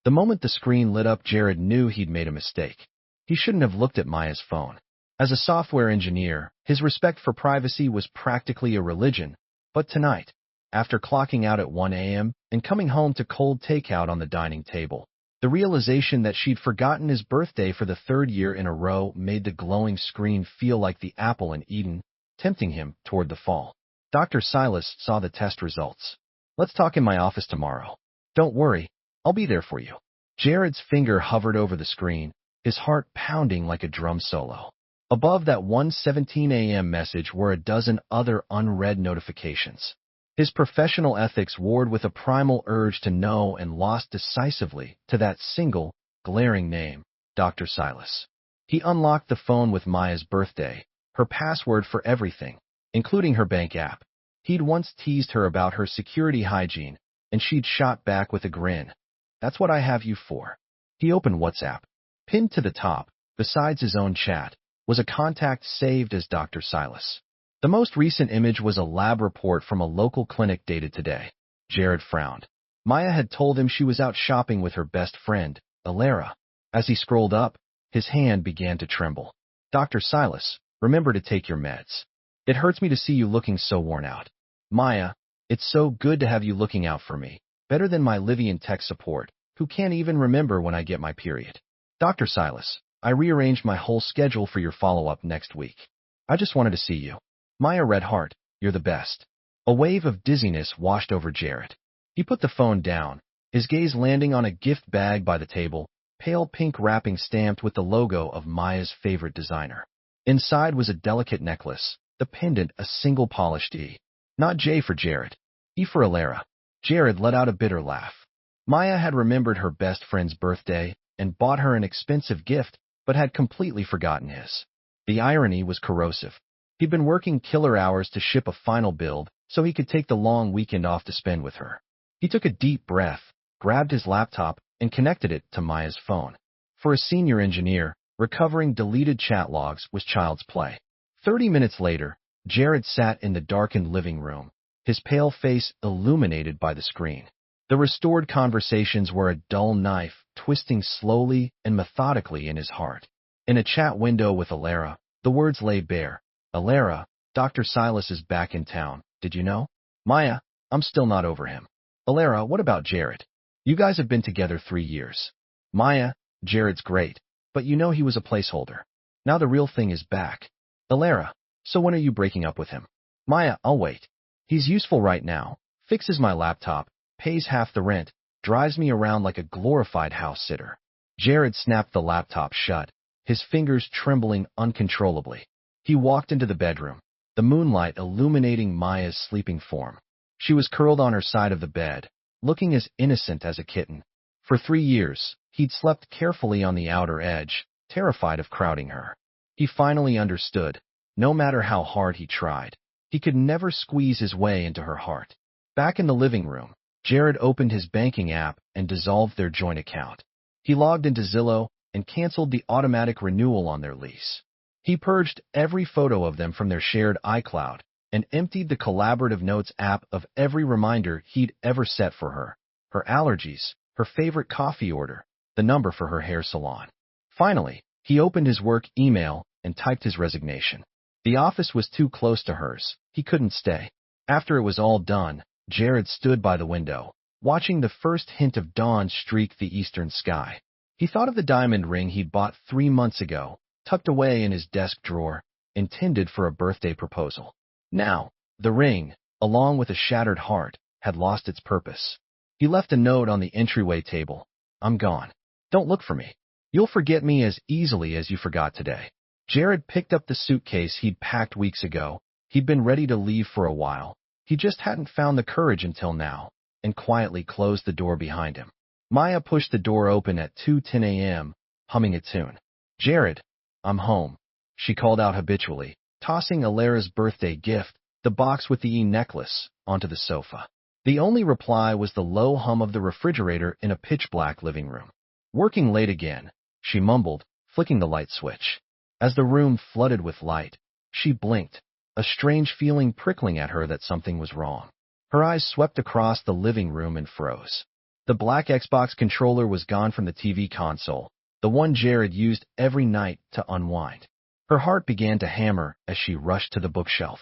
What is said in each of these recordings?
The moment the screen lit up, Jared knew he'd made a mistake. He shouldn't have looked at Maya's phone. As a software engineer, his respect for privacy was practically a religion, but tonight, after clocking out at 1 a.m. and coming home to cold takeout on the dining table, the realization that she'd forgotten his birthday for the third year in a row made the glowing screen feel like the apple in Eden, tempting him toward the fall. Dr. Silas saw the test results. "Let's talk in my office tomorrow. Don't worry, I'll be there for you." Jared's finger hovered over the screen, his heart pounding like a drum solo. Above that 1:17 a.m. message were a dozen other unread notifications. His professional ethics warred with a primal urge to know and lost decisively to that single, glaring name, Dr. Silas. He unlocked the phone with Maya's birthday, her password for everything, including her bank app. He'd once teased her about her security hygiene, and she'd shot back with a grin. "That's what I have you for." He opened WhatsApp. Pinned to the top, besides his own chat, was a contact saved as Dr. Silas. The most recent image was a lab report from a local clinic dated today. Jared frowned. Maya had told him she was out shopping with her best friend, Alara. As he scrolled up, his hand began to tremble. "Dr. Silas, remember to take your meds. It hurts me to see you looking so worn out." "Maya, it's so good to have you looking out for me. Better than my Livian tech support, who can't even remember when I get my period." "Dr. Silas, I rearranged my whole schedule for your follow-up next week. I just wanted to see you." "Maya Red Heart, you're the best." A wave of dizziness washed over Jared. He put the phone down, his gaze landing on a gift bag by the table, pale pink wrapping stamped with the logo of Maya's favorite designer. Inside was a delicate necklace, the pendant a single polished E. Not J for Jared. E for Alara. Jared let out a bitter laugh. Maya had remembered her best friend's birthday and bought her an expensive gift, but had completely forgotten his. The irony was corrosive. He'd been working killer hours to ship a final build so he could take the long weekend off to spend with her. He took a deep breath, grabbed his laptop, and connected it to Maya's phone. For a senior engineer, recovering deleted chat logs was child's play. 30 minutes later, Jared sat in the darkened living room, his pale face illuminated by the screen. The restored conversations were a dull knife, twisting slowly and methodically in his heart. In a chat window with Alara, the words lay bare. "Alara, Dr. Silas is back in town. Did you know?" "Maya, I'm still not over him." "Alara, what about Jared? You guys have been together 3 years." "Maya, Jared's great, but you know he was a placeholder. Now the real thing is back." "Alara, so when are you breaking up with him?" "Maya, I'll wait. He's useful right now, fixes my laptop, pays half the rent, drives me around like a glorified house sitter." Jared snapped the laptop shut, his fingers trembling uncontrollably. He walked into the bedroom, the moonlight illuminating Maya's sleeping form. She was curled on her side of the bed, looking as innocent as a kitten. For 3 years, he'd slept carefully on the outer edge, terrified of crowding her. He finally understood. No matter how hard he tried, he could never squeeze his way into her heart. Back in the living room, Jared opened his banking app and dissolved their joint account. He logged into Zillow and canceled the automatic renewal on their lease. He purged every photo of them from their shared iCloud and emptied the collaborative notes app of every reminder he'd ever set for her, her allergies, her favorite coffee order, the number for her hair salon. Finally, he opened his work email and typed his resignation. The office was too close to hers. He couldn't stay. After it was all done, Jared stood by the window, watching the first hint of dawn streak the eastern sky. He thought of the diamond ring he'd bought 3 months ago, tucked away in his desk drawer, intended for a birthday proposal. Now, the ring, along with a shattered heart, had lost its purpose. He left a note on the entryway table. "I'm gone. Don't look for me. You'll forget me as easily as you forgot today." Jared picked up the suitcase he'd packed weeks ago. He'd been ready to leave for a while. He just hadn't found the courage until now, and quietly closed the door behind him. Maya pushed the door open at 2:10 a.m., humming a tune. "Jared, I'm home," she called out habitually, tossing Alara's birthday gift, the box with the E-necklace, onto the sofa. The only reply was the low hum of the refrigerator in a pitch-black living room. "Working late again," she mumbled, flicking the light switch. As the room flooded with light, she blinked, a strange feeling prickling at her that something was wrong. Her eyes swept across the living room and froze. The black Xbox controller was gone from the TV console, the one Jared used every night to unwind. Her heart began to hammer as she rushed to the bookshelf.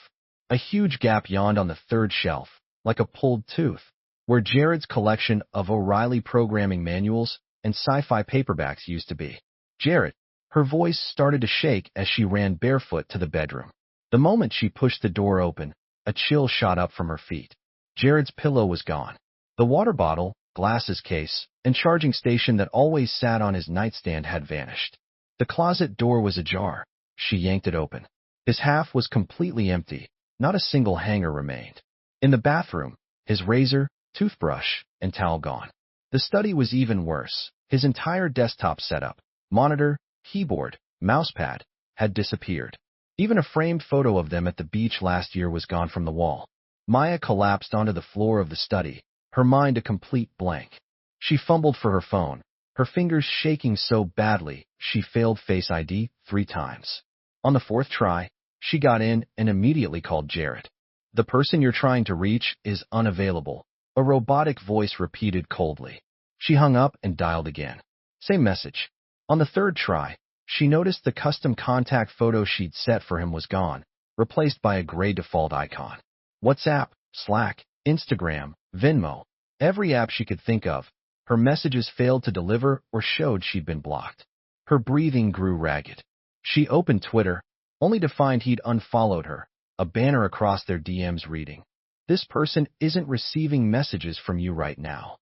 A huge gap yawned on the third shelf, like a pulled tooth, where Jared's collection of O'Reilly programming manuals and sci-fi paperbacks used to be. Jared. Her voice started to shake as she ran barefoot to the bedroom. The moment she pushed the door open, a chill shot up from her feet. Jared's pillow was gone. The water bottle, glasses case, and charging station that always sat on his nightstand had vanished. The closet door was ajar. She yanked it open. His half was completely empty. Not a single hanger remained. In the bathroom, his razor, toothbrush, and towel gone. The study was even worse. His entire desktop setup, monitor, keyboard, mousepad, had disappeared. Even a framed photo of them at the beach last year was gone from the wall. Maya collapsed onto the floor of the study, her mind a complete blank. She fumbled for her phone, her fingers shaking so badly she failed Face ID 3 times. On the 4th try, she got in and immediately called Jared. "The person you're trying to reach is unavailable," a robotic voice repeated coldly. She hung up and dialed again. Same message. On the 3rd try, she noticed the custom contact photo she'd set for him was gone, replaced by a gray default icon. WhatsApp, Slack, Instagram, Venmo, every app she could think of, her messages failed to deliver or showed she'd been blocked. Her breathing grew ragged. She opened Twitter, only to find he'd unfollowed her, a banner across their DMs reading, "This person isn't receiving messages from you right now."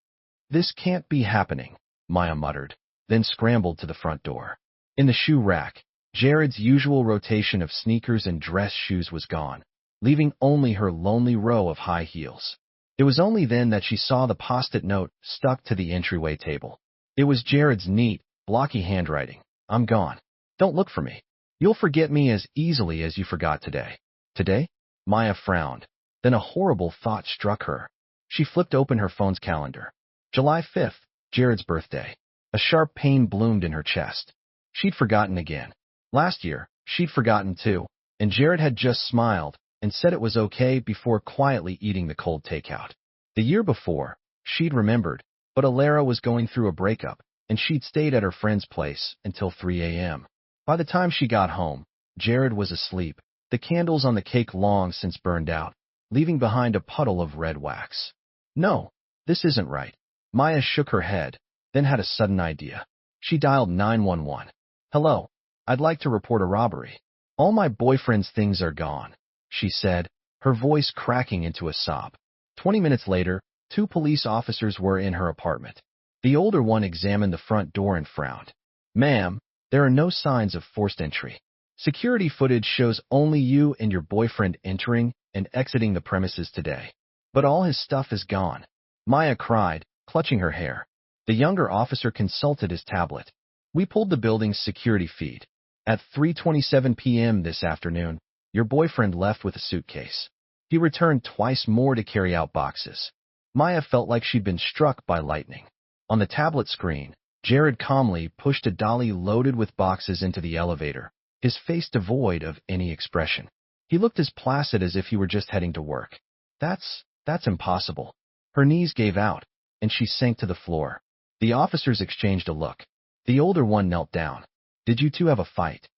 "This can't be happening," Maya muttered, then scrambled to the front door. In the shoe rack, Jared's usual rotation of sneakers and dress shoes was gone, leaving only her lonely row of high heels. It was only then that she saw the post-it note stuck to the entryway table. It was Jared's neat, blocky handwriting. "I'm gone. Don't look for me. You'll forget me as easily as you forgot today." Today? Maya frowned. Then a horrible thought struck her. She flipped open her phone's calendar. July 5th, Jared's birthday. A sharp pain bloomed in her chest. She'd forgotten again. Last year, she'd forgotten too, and Jared had just smiled and said it was okay before quietly eating the cold takeout. The year before, she'd remembered, but Alara was going through a breakup, and she'd stayed at her friend's place until 3 a.m. By the time she got home, Jared was asleep, the candles on the cake long since burned out, leaving behind a puddle of red wax. No, this isn't right. Maya shook her head, then had a sudden idea. She dialed 911. "Hello, I'd like to report a robbery. All my boyfriend's things are gone," she said, her voice cracking into a sob. 20 minutes later, 2 police officers were in her apartment. The older one examined the front door and frowned. "Ma'am, there are no signs of forced entry. Security footage shows only you and your boyfriend entering and exiting the premises today. But all his stuff is gone." Maya cried, clutching her hair. The younger officer consulted his tablet. "We pulled the building's security feed. At 3:27 p.m. this afternoon, your boyfriend left with a suitcase. He returned twice more to carry out boxes." Maya felt like she'd been struck by lightning. On the tablet screen, Jared calmly pushed a dolly loaded with boxes into the elevator, his face devoid of any expression. He looked as placid as if he were just heading to work. That's impossible." Her knees gave out, and she sank to the floor. The officers exchanged a look. The older one knelt down. "Did you two have a fight?"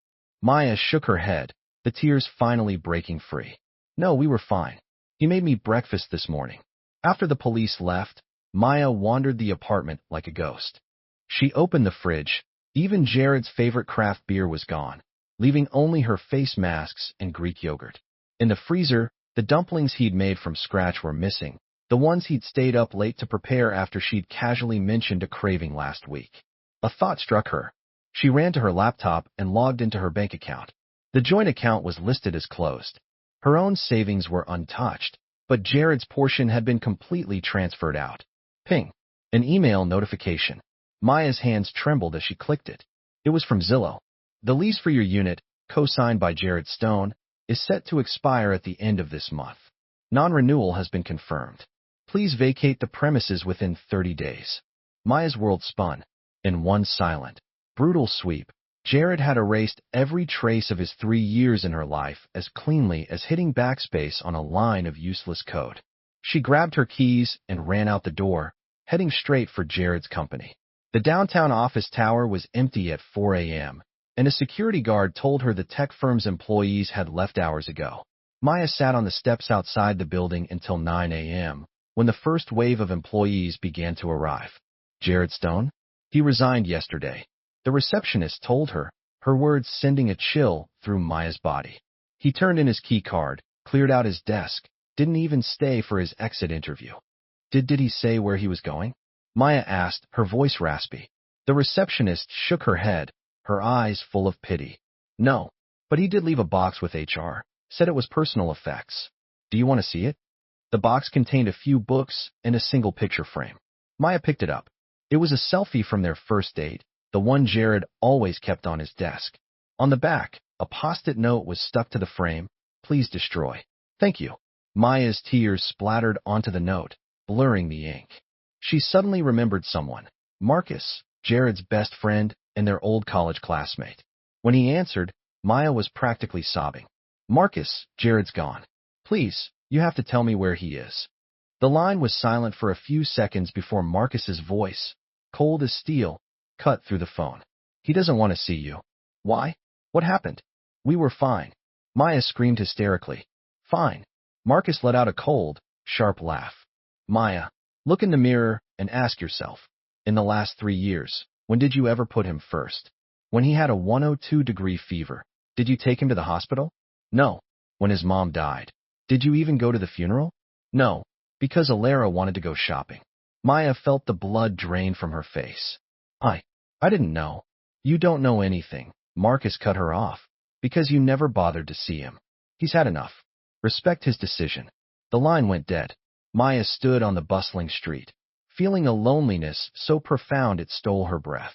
Maya shook her head, the tears finally breaking free. "No, we were fine. He made me breakfast this morning." After the police left, Maya wandered the apartment like a ghost. She opened the fridge. Even Jared's favorite craft beer was gone, leaving only her face masks and Greek yogurt. In the freezer, the dumplings he'd made from scratch were missing, the ones he'd stayed up late to prepare after she'd casually mentioned a craving last week. A thought struck her. She ran to her laptop and logged into her bank account. The joint account was listed as closed. Her own savings were untouched, but Jared's portion had been completely transferred out. Ping. An email notification. Maya's hands trembled as she clicked it. It was from Zillow. "The lease for your unit, co-signed by Jared Stone, is set to expire at the end of this month. Non-renewal has been confirmed. Please vacate the premises within 30 days. Maya's world spun. In one silent, brutal sweep, Jared had erased every trace of his 3 years in her life as cleanly as hitting backspace on a line of useless code. She grabbed her keys and ran out the door, heading straight for Jared's company. The downtown office tower was empty at 4 a.m., and a security guard told her the tech firm's employees had left hours ago. Maya sat on the steps outside the building until 9 a.m., when the first wave of employees began to arrive. Jared Stone? He resigned yesterday. The receptionist told her, her words sending a chill through Maya's body. He turned in his key card, cleared out his desk, didn't even stay for his exit interview. Did he say where he was going? Maya asked, her voice raspy. The receptionist shook her head, her eyes full of pity. No, but he did leave a box with HR, said it was personal effects. Do you want to see it? The box contained a few books and a single picture frame. Maya picked it up. It was a selfie from their first date, the one Jared always kept on his desk. On the back, a post-it note was stuck to the frame. Please destroy. Thank you. Maya's tears splattered onto the note, blurring the ink. She suddenly remembered someone, Marcus, Jared's best friend and their old college classmate. When he answered, Maya was practically sobbing. Marcus, Jared's gone. Please, you have to tell me where he is. The line was silent for a few seconds before Marcus's voice, cold as steel, cut through the phone. He doesn't want to see you. Why? What happened? We were fine. Maya screamed hysterically. Fine. Marcus let out a cold, sharp laugh. Maya, look in the mirror and ask yourself, in the last 3 years, when did you ever put him first? When he had a 102-degree fever, did you take him to the hospital? No. When his mom died, did you even go to the funeral? No, because Alara wanted to go shopping. Maya felt the blood drain from her face. I didn't know. You don't know anything. Marcus cut her off, because you never bothered to see him. He's had enough. Respect his decision. The line went dead. Maya stood on the bustling street, feeling a loneliness so profound it stole her breath.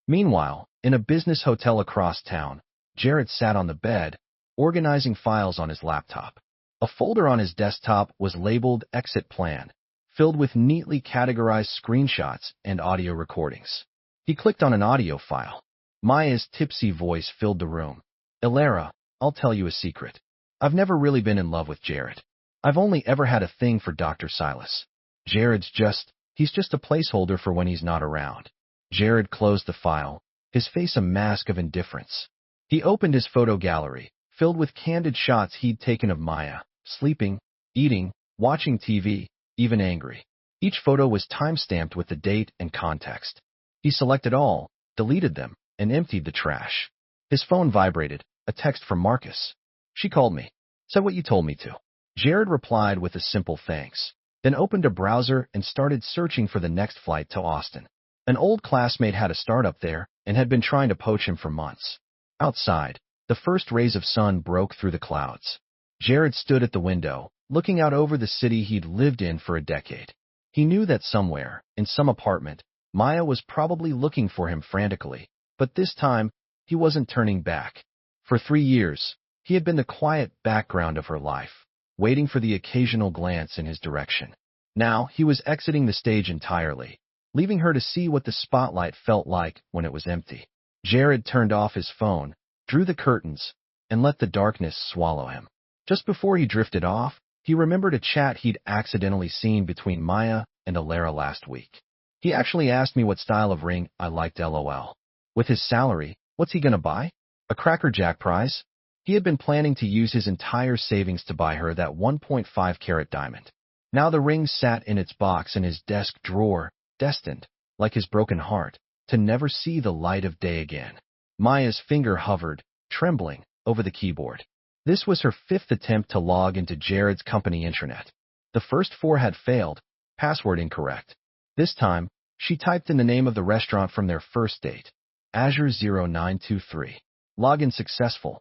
Meanwhile, in a business hotel across town, Jared sat on the bed, organizing files on his laptop. A folder on his desktop was labeled Exit Plan, filled with neatly categorized screenshots and audio recordings. He clicked on an audio file. Maya's tipsy voice filled the room. Alara, I'll tell you a secret. I've never really been in love with Jared. I've only ever had a thing for Dr. Silas. He's just a placeholder for when he's not around. Jared closed the file, his face a mask of indifference. He opened his photo gallery, filled with candid shots he'd taken of Maya, sleeping, eating, watching TV, even angry. Each photo was time-stamped with the date and context. He selected all, deleted them, and emptied the trash. His phone vibrated, a text from Marcus. She called me. Said what you told me to. Jared replied with a simple thanks, then opened a browser and started searching for the next flight to Austin. An old classmate had a startup there and had been trying to poach him for months. Outside, the first rays of sun broke through the clouds. Jared stood at the window, looking out over the city he'd lived in for a decade. He knew that somewhere, in some apartment, Maya was probably looking for him frantically, but this time, he wasn't turning back. For 3 years, he had been the quiet background of her life, waiting for the occasional glance in his direction. Now, he was exiting the stage entirely, leaving her to see what the spotlight felt like when it was empty. Jared turned off his phone, drew the curtains, and let the darkness swallow him. Just before he drifted off, he remembered a chat he'd accidentally seen between Maya and Alara last week. He actually asked me what style of ring I liked, LOL. With his salary, what's he gonna buy? A Cracker Jack prize? He had been planning to use his entire savings to buy her that 1.5-carat diamond. Now the ring sat in its box in his desk drawer, destined, like his broken heart, to never see the light of day again. Maya's finger hovered, trembling, over the keyboard. This was her 5th attempt to log into Jared's company intranet. The first 4 had failed, password incorrect. This time, she typed in the name of the restaurant from their first date, Azure 0923. Login successful.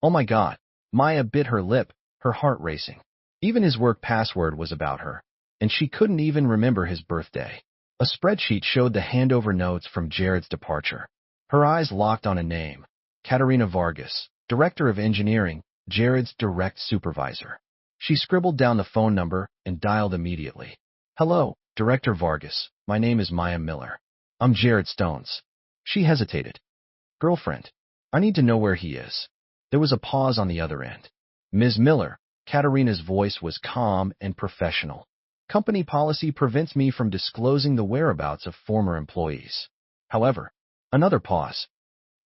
Oh my God, Maya bit her lip, her heart racing. Even his work password was about her, and she couldn't even remember his birthday. A spreadsheet showed the handover notes from Jared's departure. Her eyes locked on a name, Katerina Vargas, Director of Engineering, Jared's direct supervisor. She scribbled down the phone number and dialed immediately. Hello, Director Vargas, my name is Maya Miller. I'm Jared Stone's. She hesitated. Girlfriend, I need to know where he is. There was a pause on the other end. Ms. Miller, Katerina's voice was calm and professional. Company policy prevents me from disclosing the whereabouts of former employees. However, another pause.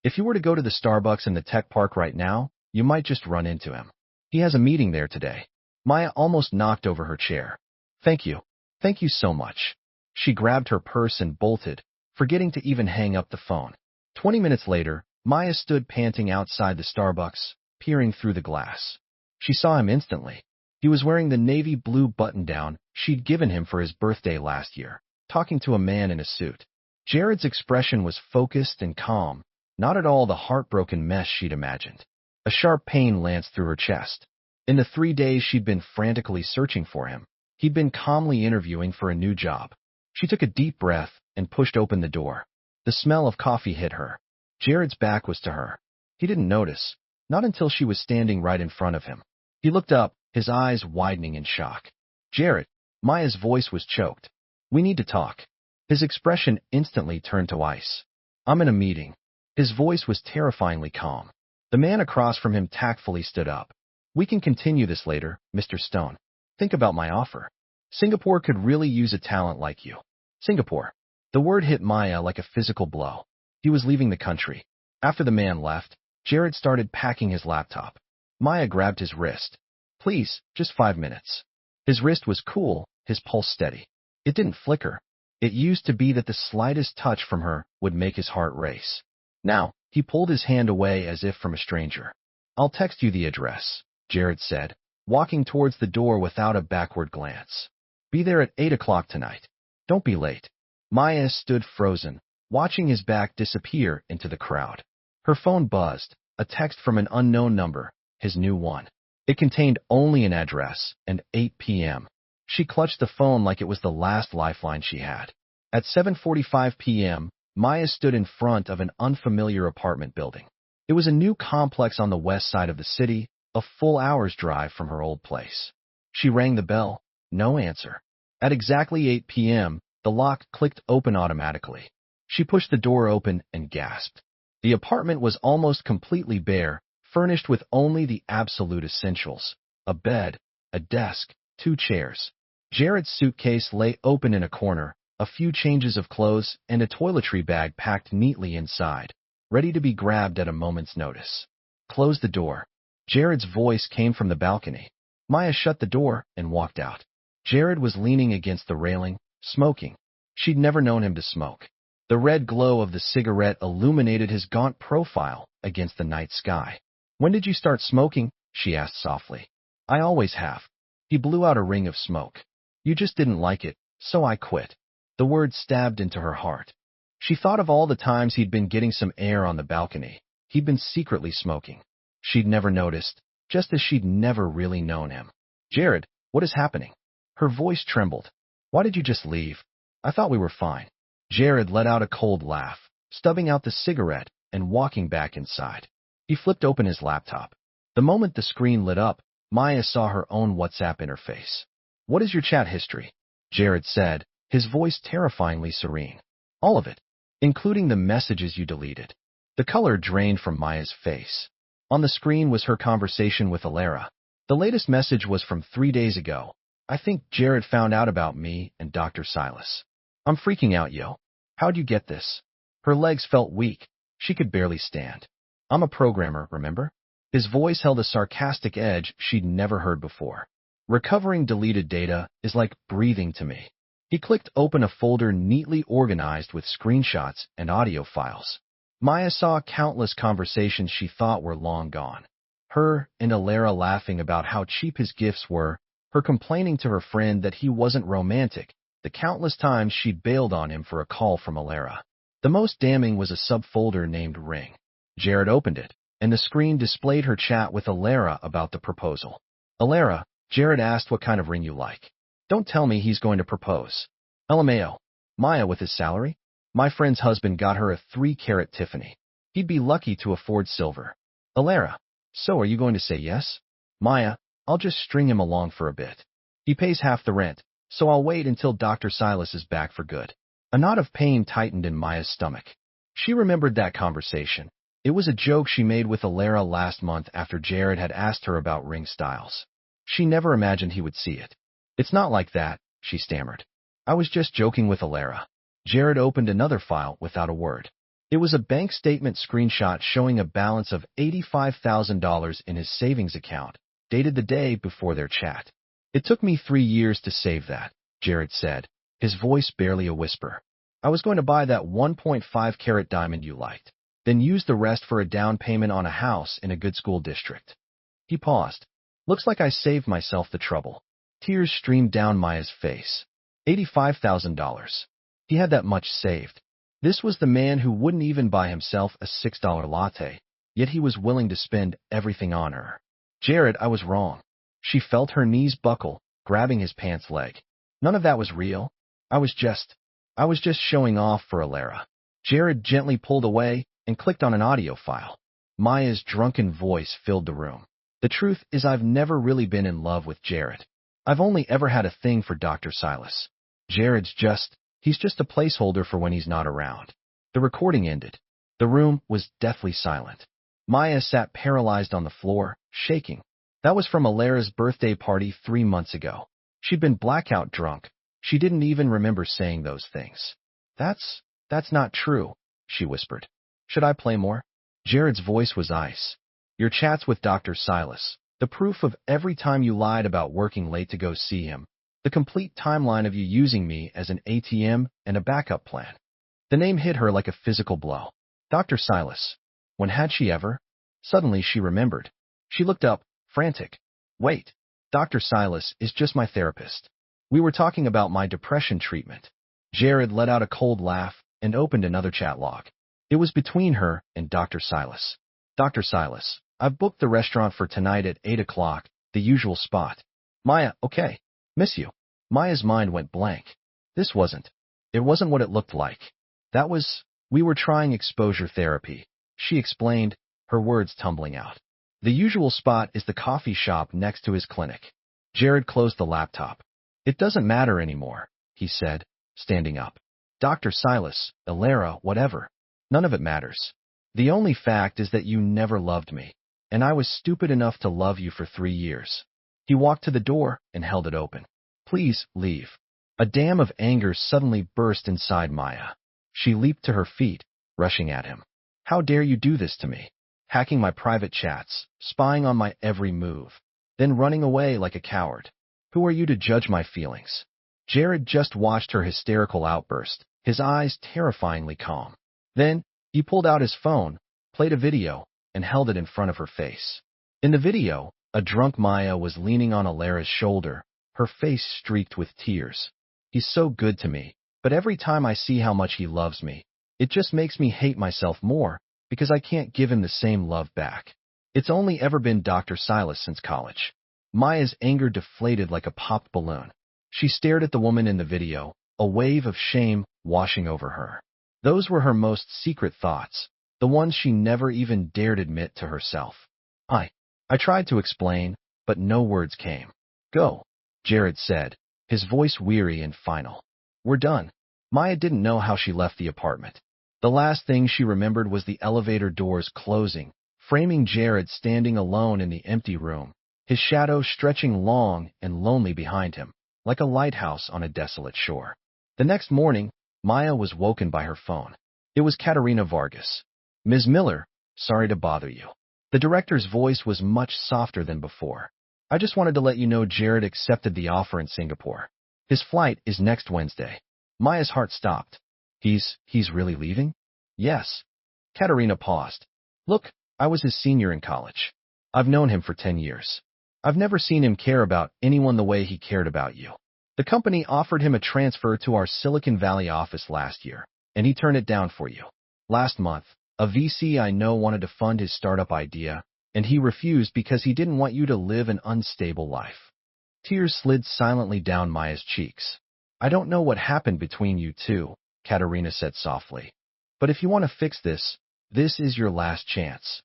If you were to go to the Starbucks in the tech park right now, you might just run into him. He has a meeting there today. Maya almost knocked over her chair. Thank you. Thank you so much. She grabbed her purse and bolted, forgetting to even hang up the phone. 20 minutes later, Maya stood panting outside the Starbucks, peering through the glass. She saw him instantly. He was wearing the navy blue button-down she'd given him for his birthday last year, talking to a man in a suit. Jared's expression was focused and calm, not at all the heartbroken mess she'd imagined. A sharp pain lanced through her chest. In the 3 days she'd been frantically searching for him, he'd been calmly interviewing for a new job. She took a deep breath and pushed open the door. The smell of coffee hit her. Jared's back was to her. He didn't notice, not until she was standing right in front of him. He looked up, his eyes widening in shock. Jared, Maya's voice was choked. We need to talk. His expression instantly turned to ice. I'm in a meeting. His voice was terrifyingly calm. The man across from him tactfully stood up. We can continue this later, Mr. Stone. Think about my offer. Singapore could really use a talent like you. Singapore. The word hit Maya like a physical blow. He was leaving the country. After the man left, Jared started packing his laptop. Maya grabbed his wrist. Please, just 5 minutes. His wrist was cool, his pulse steady. It didn't flicker. It used to be that the slightest touch from her would make his heart race. Now, he pulled his hand away as if from a stranger. I'll text you the address, Jared said, walking towards the door without a backward glance. Be there at 8 o'clock tonight. Don't be late. Maya stood frozen, watching his back disappear into the crowd. Her phone buzzed, a text from an unknown number, his new one. It contained only an address and 8 p.m. She clutched the phone like it was the last lifeline she had. At 7:45 p.m., Maya stood in front of an unfamiliar apartment building. It was a new complex on the west side of the city, a full hour's drive from her old place. She rang the bell. No answer. At exactly 8 p.m., the lock clicked open automatically. She pushed the door open and gasped. The apartment was almost completely bare, furnished with only the absolute essentials: a bed, a desk, 2 chairs. Jared's suitcase lay open in a corner, a few changes of clothes, and a toiletry bag packed neatly inside, ready to be grabbed at a moment's notice. Close the door. Jared's voice came from the balcony. Maya shut the door and walked out. Jared was leaning against the railing, smoking. She'd never known him to smoke. The red glow of the cigarette illuminated his gaunt profile against the night sky. When did you start smoking? She asked softly. I always have. He blew out a ring of smoke. You just didn't like it, so I quit. The word stabbed into her heart. She thought of all the times he'd been getting some air on the balcony. He'd been secretly smoking. She'd never noticed, just as she'd never really known him. Jared, what is happening? Her voice trembled. Why did you just leave? I thought we were fine. Jared let out a cold laugh, stubbing out the cigarette and walking back inside. He flipped open his laptop. The moment the screen lit up, Maya saw her own WhatsApp interface. What is your chat history? Jared said, his voice terrifyingly serene. All of it, including the messages you deleted. The color drained from Maya's face. On the screen was her conversation with Alara. The latest message was from 3 days ago. I think Jared found out about me and Dr. Silas. I'm freaking out, yo. How'd you get this? Her legs felt weak. She could barely stand. I'm a programmer, remember? His voice held a sarcastic edge she'd never heard before. Recovering deleted data is like breathing to me. He clicked open a folder neatly organized with screenshots and audio files. Maya saw countless conversations she thought were long gone. Her and Alara laughing about how cheap his gifts were, her complaining to her friend that he wasn't romantic, the countless times she'd bailed on him for a call from Alara. The most damning was a subfolder named Ring. Jared opened it, and the screen displayed her chat with Alara about the proposal. Alara, Jared asked what kind of ring you like. Don't tell me he's going to propose. LMAO. Maya with his salary? My friend's husband got her a 3-carat Tiffany. He'd be lucky to afford silver. Alara. So are you going to say yes? Maya, I'll just string him along for a bit. He pays half the rent, so I'll wait until Dr. Silas is back for good. A knot of pain tightened in Maya's stomach. She remembered that conversation. It was a joke she made with Alara last month after Jared had asked her about ring styles. She never imagined he would see it. It's not like that, she stammered. I was just joking with Alara. Jared opened another file without a word. It was a bank statement screenshot showing a balance of $85,000 in his savings account, dated the day before their chat. It took me 3 years to save that, Jared said, his voice barely a whisper. I was going to buy that 1.5-carat diamond you liked, then use the rest for a down payment on a house in a good school district. He paused. Looks like I saved myself the trouble. Tears streamed down Maya's face. $85,000. He had that much saved. This was the man who wouldn't even buy himself a $6 latte, yet he was willing to spend everything on her. Jared, I was wrong. She felt her knees buckle, grabbing his pants leg. None of that was real. I was just showing off for Alara. Jared gently pulled away and clicked on an audio file. Maya's drunken voice filled the room. The truth is I've never really been in love with Jared. I've only ever had a thing for Dr. Silas. He's just a placeholder for when he's not around. The recording ended. The room was deathly silent. Maya sat paralyzed on the floor, shaking. That was from Alara's birthday party 3 months ago. She'd been blackout drunk. She didn't even remember saying those things. That's not true, she whispered. Should I play more? Jared's voice was ice. Your chats with Dr. Silas, the proof of every time you lied about working late to go see him, the complete timeline of you using me as an ATM and a backup plan. The name hit her like a physical blow. Dr. Silas. When had she ever? Suddenly she remembered. She looked up, frantic. Wait, Dr. Silas is just my therapist. We were talking about my depression treatment. Jared let out a cold laugh and opened another chat log. It was between her and Dr. Silas. Dr. Silas, I've booked the restaurant for tonight at 8 o'clock, the usual spot. Maya, okay. Miss you. Maya's mind went blank. It wasn't what it looked like. We were trying exposure therapy, she explained, her words tumbling out. The usual spot is the coffee shop next to his clinic. Jared closed the laptop. It doesn't matter anymore, he said, standing up. Dr. Silas, Alara, whatever. None of it matters. The only fact is that you never loved me, and I was stupid enough to love you for 3 years. He walked to the door and held it open. Please, leave. A dam of anger suddenly burst inside Maya. She leaped to her feet, rushing at him. How dare you do this to me? Hacking my private chats, spying on my every move, then running away like a coward. Who are you to judge my feelings? Jared just watched her hysterical outburst, his eyes terrifyingly calm. Then, he pulled out his phone, played a video, and held it in front of her face. In the video, a drunk Maya was leaning on Alara's shoulder, her face streaked with tears. He's so good to me, but every time I see how much he loves me, it just makes me hate myself more, because I can't give him the same love back. It's only ever been Dr. Silas since college. Maya's anger deflated like a popped balloon. She stared at the woman in the video, a wave of shame washing over her. Those were her most secret thoughts, the ones she never even dared admit to herself. I tried to explain, but no words came. Go, Jared said, his voice weary and final. We're done. Maya didn't know how she left the apartment. The last thing she remembered was the elevator doors closing, framing Jared standing alone in the empty room, his shadow stretching long and lonely behind him, like a lighthouse on a desolate shore. The next morning, Maya was woken by her phone. It was Katerina Vargas. Ms. Miller, sorry to bother you. The director's voice was much softer than before. I just wanted to let you know Jared accepted the offer in Singapore. His flight is next Wednesday. Maya's heart stopped. He's really leaving? Yes. Katerina paused. Look, I was his senior in college. I've known him for 10 years. I've never seen him care about anyone the way he cared about you. The company offered him a transfer to our Silicon Valley office last year, and he turned it down for you. Last month, a VC I know wanted to fund his startup idea, and he refused because he didn't want you to live an unstable life. Tears slid silently down Maya's cheeks. I don't know what happened between you two, Katerina said softly. But if you want to fix this, this is your last chance.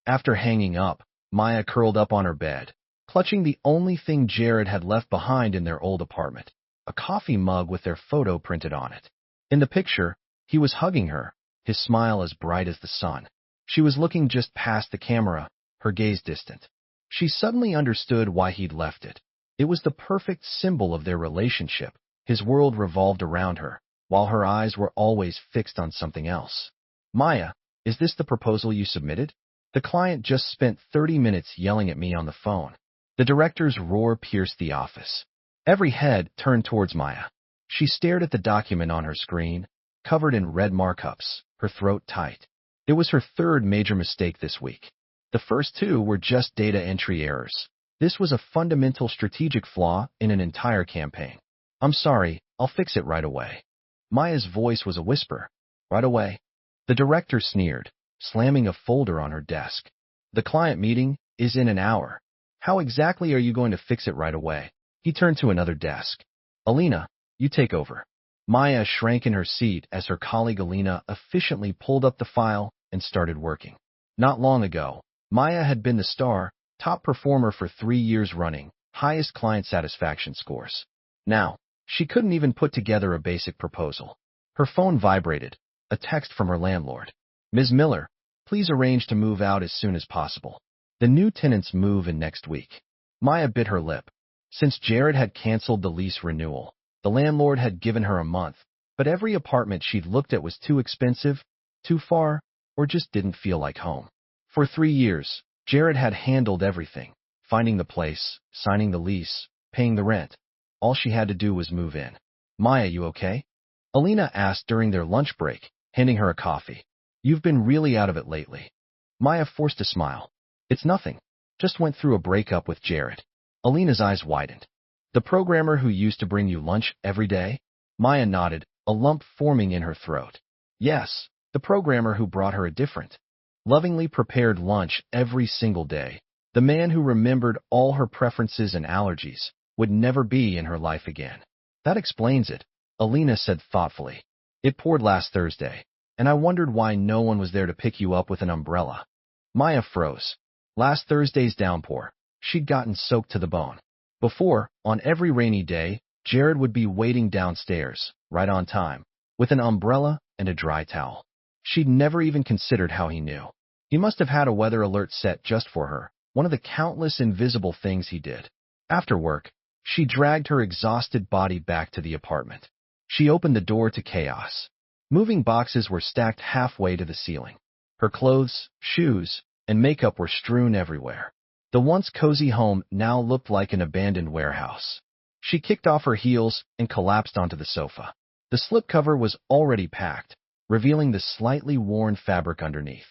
After hanging up, Maya curled up on her bed, clutching the only thing Jared had left behind in their old apartment, a coffee mug with their photo printed on it. In the picture, he was hugging her, his smile as bright as the sun. She was looking just past the camera, her gaze distant. She suddenly understood why he'd left it. It was the perfect symbol of their relationship, His world revolved around her, while her eyes were always fixed on something else. Maya, is this the proposal you submitted? The client just spent 30 minutes yelling at me on the phone. The director's roar pierced the office. Every head turned towards Maya. She stared at the document on her screen, covered in red markups, her throat tight. It was her third major mistake this week. The first two were just data entry errors. This was a fundamental strategic flaw in an entire campaign. I'm sorry, I'll fix it right away. Maya's voice was a whisper. Right away? The director sneered, slamming a folder on her desk. The client meeting is in an hour. How exactly are you going to fix it right away? He turned to another desk. Alina, you take over. Maya shrank in her seat as her colleague Alina efficiently pulled up the file and started working. Not long ago, Maya had been the star, top performer for 3 years running, highest client satisfaction scores. Now, she couldn't even put together a basic proposal. Her phone vibrated, a text from her landlord. Ms. Miller, please arrange to move out as soon as possible. The new tenants move in next week. Maya bit her lip. Since Jared had canceled the lease renewal, the landlord had given her a month, but every apartment she'd looked at was too expensive, too far, or just didn't feel like home. For 3 years, Jared had handled everything, finding the place, signing the lease, paying the rent. All she had to do was move in. Maya, you okay? Alina asked during their lunch break, handing her a coffee. You've been really out of it lately. Maya forced a smile. It's nothing. Just went through a breakup with Jared. Alina's eyes widened. The programmer who used to bring you lunch every day? Maya nodded, a lump forming in her throat. Yes, the programmer who brought her a different, lovingly prepared lunch every single day. The man who remembered all her preferences and allergies would never be in her life again. That explains it, Alina said thoughtfully. It poured last Thursday, and I wondered why no one was there to pick you up with an umbrella. Maya froze. Last Thursday's downpour, she'd gotten soaked to the bone. Before, on every rainy day, Jared would be waiting downstairs, right on time, with an umbrella and a dry towel. She'd never even considered how he knew. He must have had a weather alert set just for her, one of the countless invisible things he did. After work, she dragged her exhausted body back to the apartment. She opened the door to chaos. Moving boxes were stacked halfway to the ceiling. Her clothes, shoes, and makeup were strewn everywhere. The once cozy home now looked like an abandoned warehouse. She kicked off her heels and collapsed onto the sofa. The slipcover was already packed, revealing the slightly worn fabric underneath.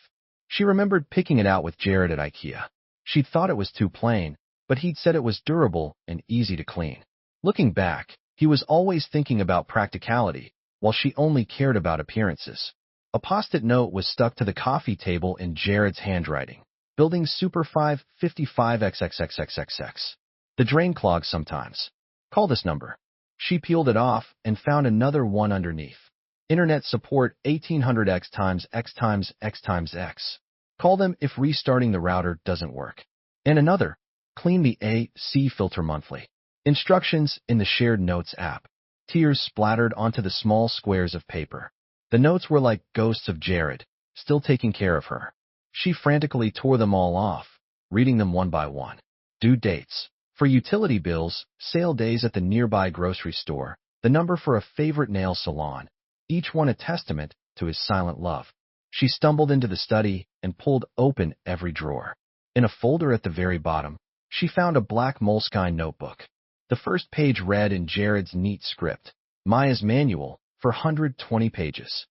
She remembered picking it out with Jared at IKEA. She'd thought it was too plain, but he'd said it was durable and easy to clean. Looking back, he was always thinking about practicality, while she only cared about appearances. A post-it note was stuck to the coffee table in Jared's handwriting. Building Super 555XXXXXX. The drain clogs sometimes. Call this number. She peeled it off and found another one underneath. Internet support 1800X times X times X times X. Call them if restarting the router doesn't work. And another. Clean the AC filter monthly. Instructions in the shared notes app. Tears splattered onto the small squares of paper. The notes were like ghosts of Jared, still taking care of her. She frantically tore them all off, reading them one by one. Due dates. For utility bills, sale days at the nearby grocery store, the number for a favorite nail salon, each one a testament to his silent love. She stumbled into the study and pulled open every drawer. In a folder at the very bottom, she found a black moleskine notebook. The first page read in Jared's neat script, Maya's manual, for 120 pages.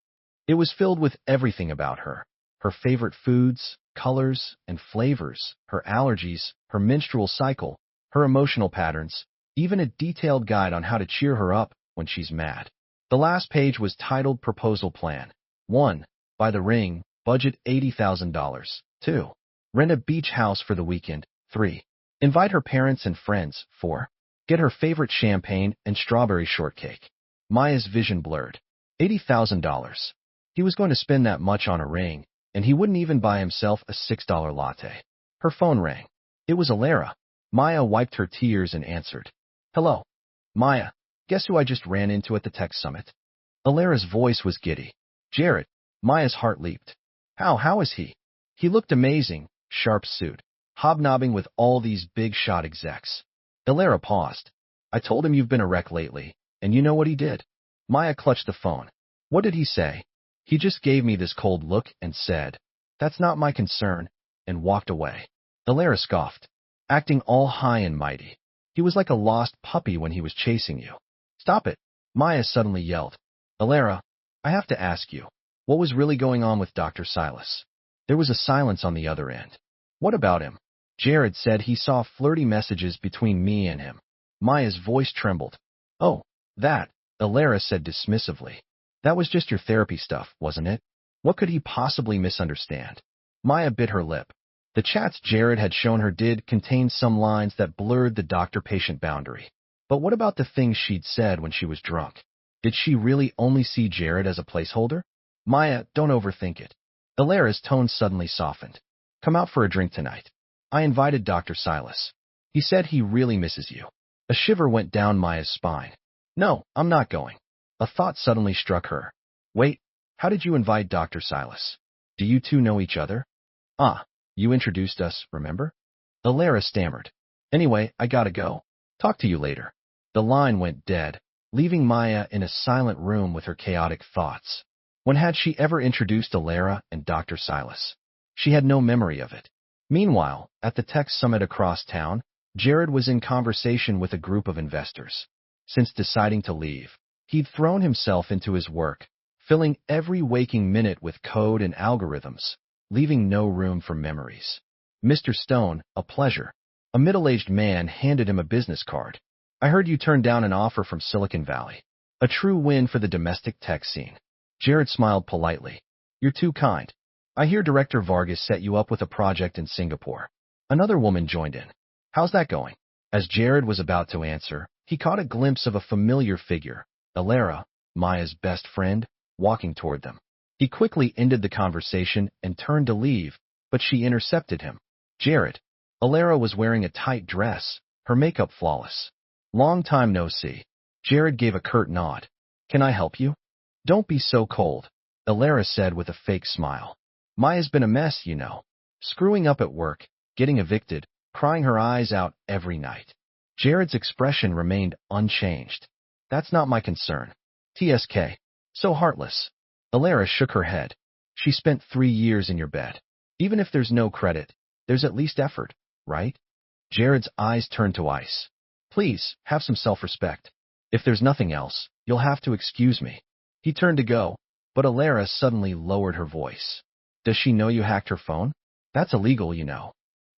It was filled with everything about her. Her favorite foods, colors, and flavors, her allergies, her menstrual cycle, her emotional patterns, even a detailed guide on how to cheer her up when she's mad. The last page was titled Proposal Plan. 1. Buy the ring, budget $80,000. 2. Rent a beach house for the weekend. 3. Invite her parents and friends. 4. Get her favorite champagne and strawberry shortcake. Maya's vision blurred. $80,000. He was going to spend that much on a ring, and he wouldn't even buy himself a $6 latte. Her phone rang. It was Alara. Maya wiped her tears and answered. Hello. Maya, guess who I just ran into at the tech summit? Alara's voice was giddy. Jared. Maya's heart leaped. How is he? He looked amazing, sharp suit, hobnobbing with all these big shot execs. Alara paused. I told him you've been a wreck lately, And you know what he did? Maya clutched the phone. What did he say? He just gave me this cold look and said, "That's not my concern," and walked away. Alara scoffed, acting all high and mighty. He was like a lost puppy when he was chasing you. Stop it, Maya suddenly yelled. Alara, I have to ask you, what was really going on with Dr. Silas? There was a silence on the other end. What about him? Jared said he saw flirty messages between me and him. Maya's voice trembled. Oh, that, Alara said dismissively. That was just your therapy stuff, wasn't it? What could he possibly misunderstand? Maya bit her lip. The chats Jared had shown her did contain some lines that blurred the doctor-patient boundary. But what about the things she'd said when she was drunk? Did she really only see Jared as a placeholder? Maya, don't overthink it. Alara's tone suddenly softened. Come out for a drink tonight. I invited Dr. Silas. He said he really misses you. A shiver went down Maya's spine. No, I'm not going. A thought suddenly struck her. Wait, how did you invite Dr. Silas? Do you two know each other? Ah, you introduced us, remember? Alara stammered. Anyway, I gotta go. Talk to you later. The line went dead, leaving Maya in a silent room with her chaotic thoughts. When had she ever introduced Alara and Dr. Silas? She had no memory of it. Meanwhile, at the tech summit across town, Jared was in conversation with a group of investors. Since deciding to leave, he'd thrown himself into his work, filling every waking minute with code and algorithms, leaving no room for memories. Mr. Stone, a pleasure. A middle-aged man handed him a business card. I heard you turned down an offer from Silicon Valley. A true win for the domestic tech scene. Jared smiled politely. You're too kind. I hear Director Vargas set you up with a project in Singapore. Another woman joined in. How's that going? As Jared was about to answer, he caught a glimpse of a familiar figure, Alara, Maya's best friend, walking toward them. He quickly ended the conversation and turned to leave, but she intercepted him. Jared. Alara was wearing a tight dress, her makeup flawless. Long time no see. Jared gave a curt nod. Can I help you? Don't be so cold, Alara said with a fake smile. Maya's been a mess, you know. Screwing up at work, getting evicted, crying her eyes out every night. Jared's expression remained unchanged. That's not my concern. TSK. So heartless. Alara shook her head. She spent 3 years in your bed. Even if there's no credit, there's at least effort, right? Jared's eyes turned to ice. Please, have some self-respect. If there's nothing else, you'll have to excuse me. He turned to go, but Alara suddenly lowered her voice. Does she know you hacked her phone? That's illegal, you know.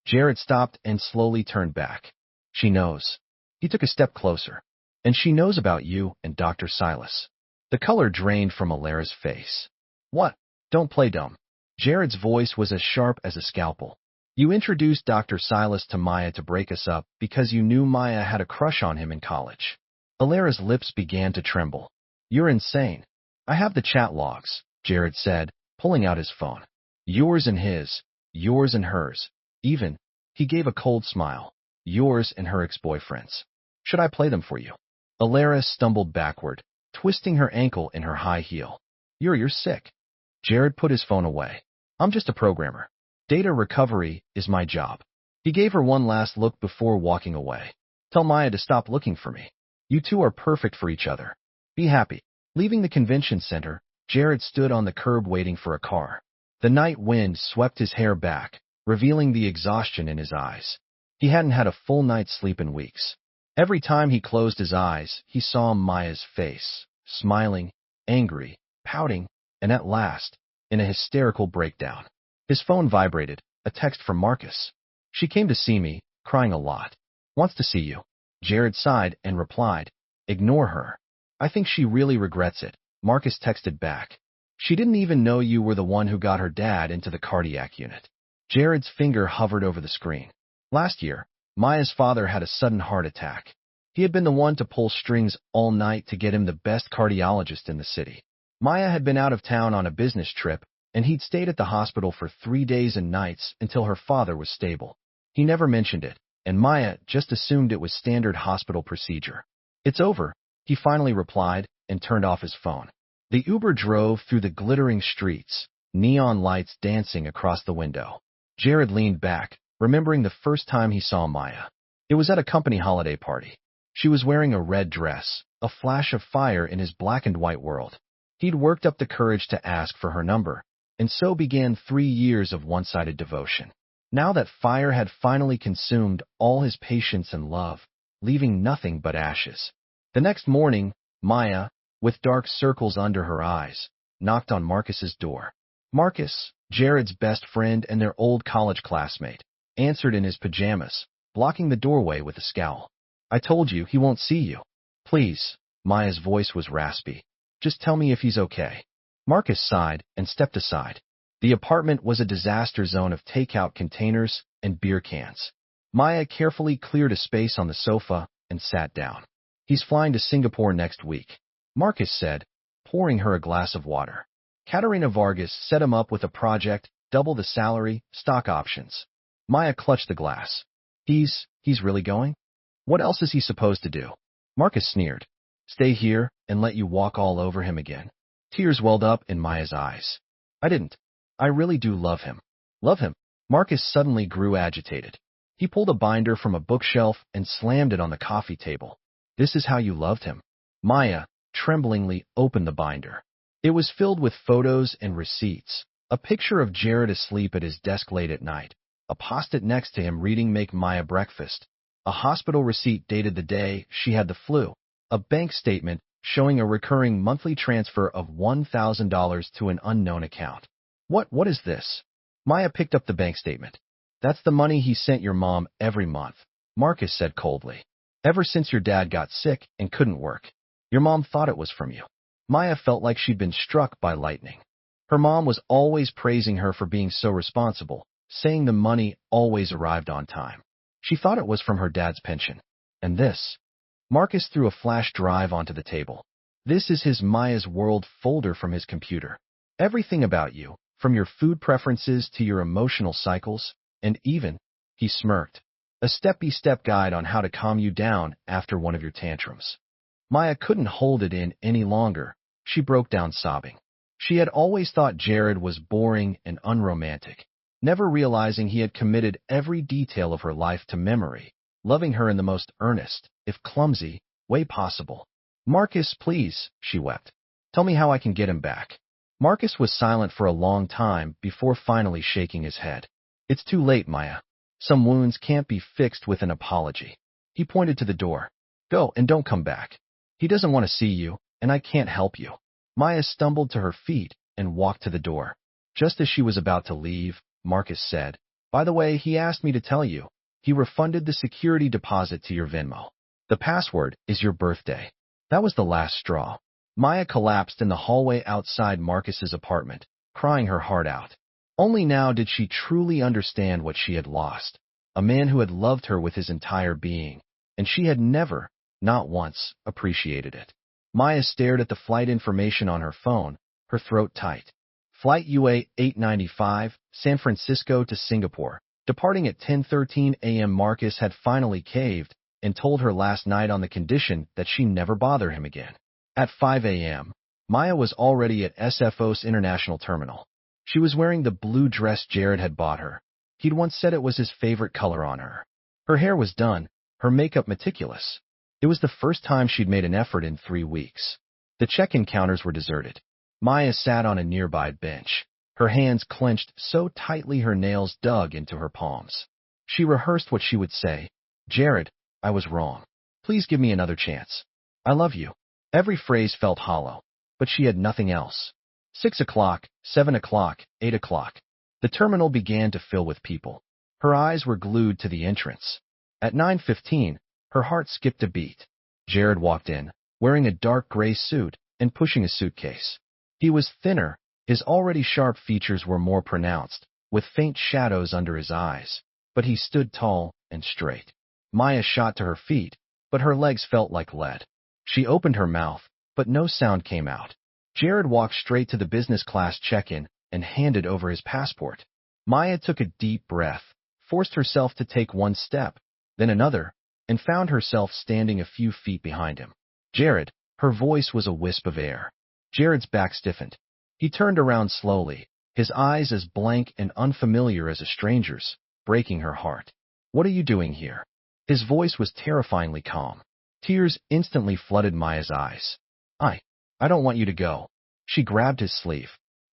Jared stopped and slowly turned back. She knows. He took a step closer. And she knows about you and Dr. Silas. The color drained from Alara's face. What? Don't play dumb. Jared's voice was as sharp as a scalpel. You introduced Dr. Silas to Maya to break us up because you knew Maya had a crush on him in college. Alara's lips began to tremble. You're insane. I have the chat logs, Jared said, pulling out his phone. Yours and his, yours and hers, even, he gave a cold smile, yours and her ex-boyfriend's. Should I play them for you? Alara stumbled backward, twisting her ankle in her high heel. You're sick. Jared put his phone away. I'm just a programmer. Data recovery is my job. He gave her one last look before walking away. Tell Maya to stop looking for me. You two are perfect for each other. Be happy. Leaving the convention center, Jared stood on the curb waiting for a car. The night wind swept his hair back, revealing the exhaustion in his eyes. He hadn't had a full night's sleep in weeks. Every time he closed his eyes, he saw Maya's face, smiling, angry, pouting, and at last, in a hysterical breakdown. His phone vibrated, a text from Marcus. She came to see me, crying a lot. Wants to see you. Jared sighed and replied, Ignore her. I think she really regrets it. Marcus texted back. She didn't even know you were the one who got her dad into the cardiac unit. Jared's finger hovered over the screen. Last year, Maya's father had a sudden heart attack. He had been the one to pull strings all night to get him the best cardiologist in the city. Maya had been out of town on a business trip, and he'd stayed at the hospital for 3 days and nights until her father was stable. He never mentioned it, and Maya just assumed it was standard hospital procedure. It's over, he finally replied and turned off his phone. The Uber drove through the glittering streets, neon lights dancing across the window. Jared leaned back, remembering the first time he saw Maya. It was at a company holiday party. She was wearing a red dress, a flash of fire in his black and white world. He'd worked up the courage to ask for her number, and so began 3 years of one-sided devotion. Now that fire had finally consumed all his patience and love, leaving nothing but ashes. The next morning, Maya, with dark circles under her eyes, knocked on Marcus's door. Marcus, Jared's best friend and their old college classmate, answered in his pajamas, blocking the doorway with a scowl. "I told you he won't see you." "Please," Maya's voice was raspy. "Just tell me if he's okay." Marcus sighed and stepped aside. The apartment was a disaster zone of takeout containers and beer cans. Maya carefully cleared a space on the sofa and sat down. "He's flying to Singapore next week," Marcus said, pouring her a glass of water. "Katerina Vargas set him up with a project, double the salary, stock options." Maya clutched the glass. He's really going? What else is he supposed to do?" Marcus sneered. "Stay here and let you walk all over him again." Tears welled up in Maya's eyes. "I didn't. I really do love him." "Love him?" Marcus suddenly grew agitated. He pulled a binder from a bookshelf and slammed it on the coffee table. "This is how you loved him?" Maya, tremblingly, opened the binder. It was filled with photos and receipts. A picture of Jared asleep at his desk late at night. A post-it next to him reading "Make Maya breakfast." A hospital receipt dated the day she had the flu. A bank statement showing a recurring monthly transfer of $1,000 to an unknown account. What is this?" Maya picked up the bank statement. "That's the money he sent your mom every month," Marcus said coldly. "Ever since your dad got sick and couldn't work. Your mom thought it was from you." Maya felt like she'd been struck by lightning. Her mom was always praising her for being so responsible, saying the money always arrived on time. She thought it was from her dad's pension. And this? Marcus threw a flash drive onto the table. "This is his Maya's World folder from his computer. Everything about you, from your food preferences to your emotional cycles, and even," he smirked, "a step-by-step guide on how to calm you down after one of your tantrums." Maya couldn't hold it in any longer. She broke down sobbing. She had always thought Jared was boring and unromantic, never realizing he had committed every detail of her life to memory, loving her in the most earnest, if clumsy, way possible. "Marcus, please," she wept. "Tell me how I can get him back." Marcus was silent for a long time before finally shaking his head. "It's too late, Maya. Some wounds can't be fixed with an apology." He pointed to the door. "Go and don't come back. He doesn't want to see you, and I can't help you." Maya stumbled to her feet and walked to the door. Just as she was about to leave, Marcus said, "By the way, he asked me to tell you. He refunded the security deposit to your Venmo. The password is your birthday." That was the last straw. Maya collapsed in the hallway outside Marcus's apartment, crying her heart out. Only now did she truly understand what she had lost. A man who had loved her with his entire being, and she had never, not once, appreciated it. Maya stared at the flight information on her phone, her throat tight. Flight UA 895, San Francisco to Singapore. Departing at 10:13 a.m. Marcus had finally caved and told her last night on the condition that she never bother him again. At 5 a.m., Maya was already at SFO's International Terminal. She was wearing the blue dress Jared had bought her. He'd once said it was his favorite color on her. Her hair was done, her makeup meticulous. It was the first time she'd made an effort in 3 weeks. The check-in counters were deserted. Maya sat on a nearby bench, her hands clenched so tightly her nails dug into her palms. She rehearsed what she would say. "Jared, I was wrong. Please give me another chance. I love you." Every phrase felt hollow, but she had nothing else. 6 o'clock, 7 o'clock, 8 o'clock. The terminal began to fill with people. Her eyes were glued to the entrance. At 9:15, her heart skipped a beat. Jared walked in, wearing a dark gray suit and pushing a suitcase. He was thinner, his already sharp features were more pronounced, with faint shadows under his eyes, but he stood tall and straight. Maya shot to her feet, but her legs felt like lead. She opened her mouth, but no sound came out. Jared walked straight to the business class check-in and handed over his passport. Maya took a deep breath, forced herself to take one step, then another, and found herself standing a few feet behind him. "Jared," her voice was a wisp of air. Jared's back stiffened. He turned around slowly, his eyes as blank and unfamiliar as a stranger's, breaking her heart. "What are you doing here?" His voice was terrifyingly calm. Tears instantly flooded Maya's eyes. I don't want you to go. She grabbed his sleeve.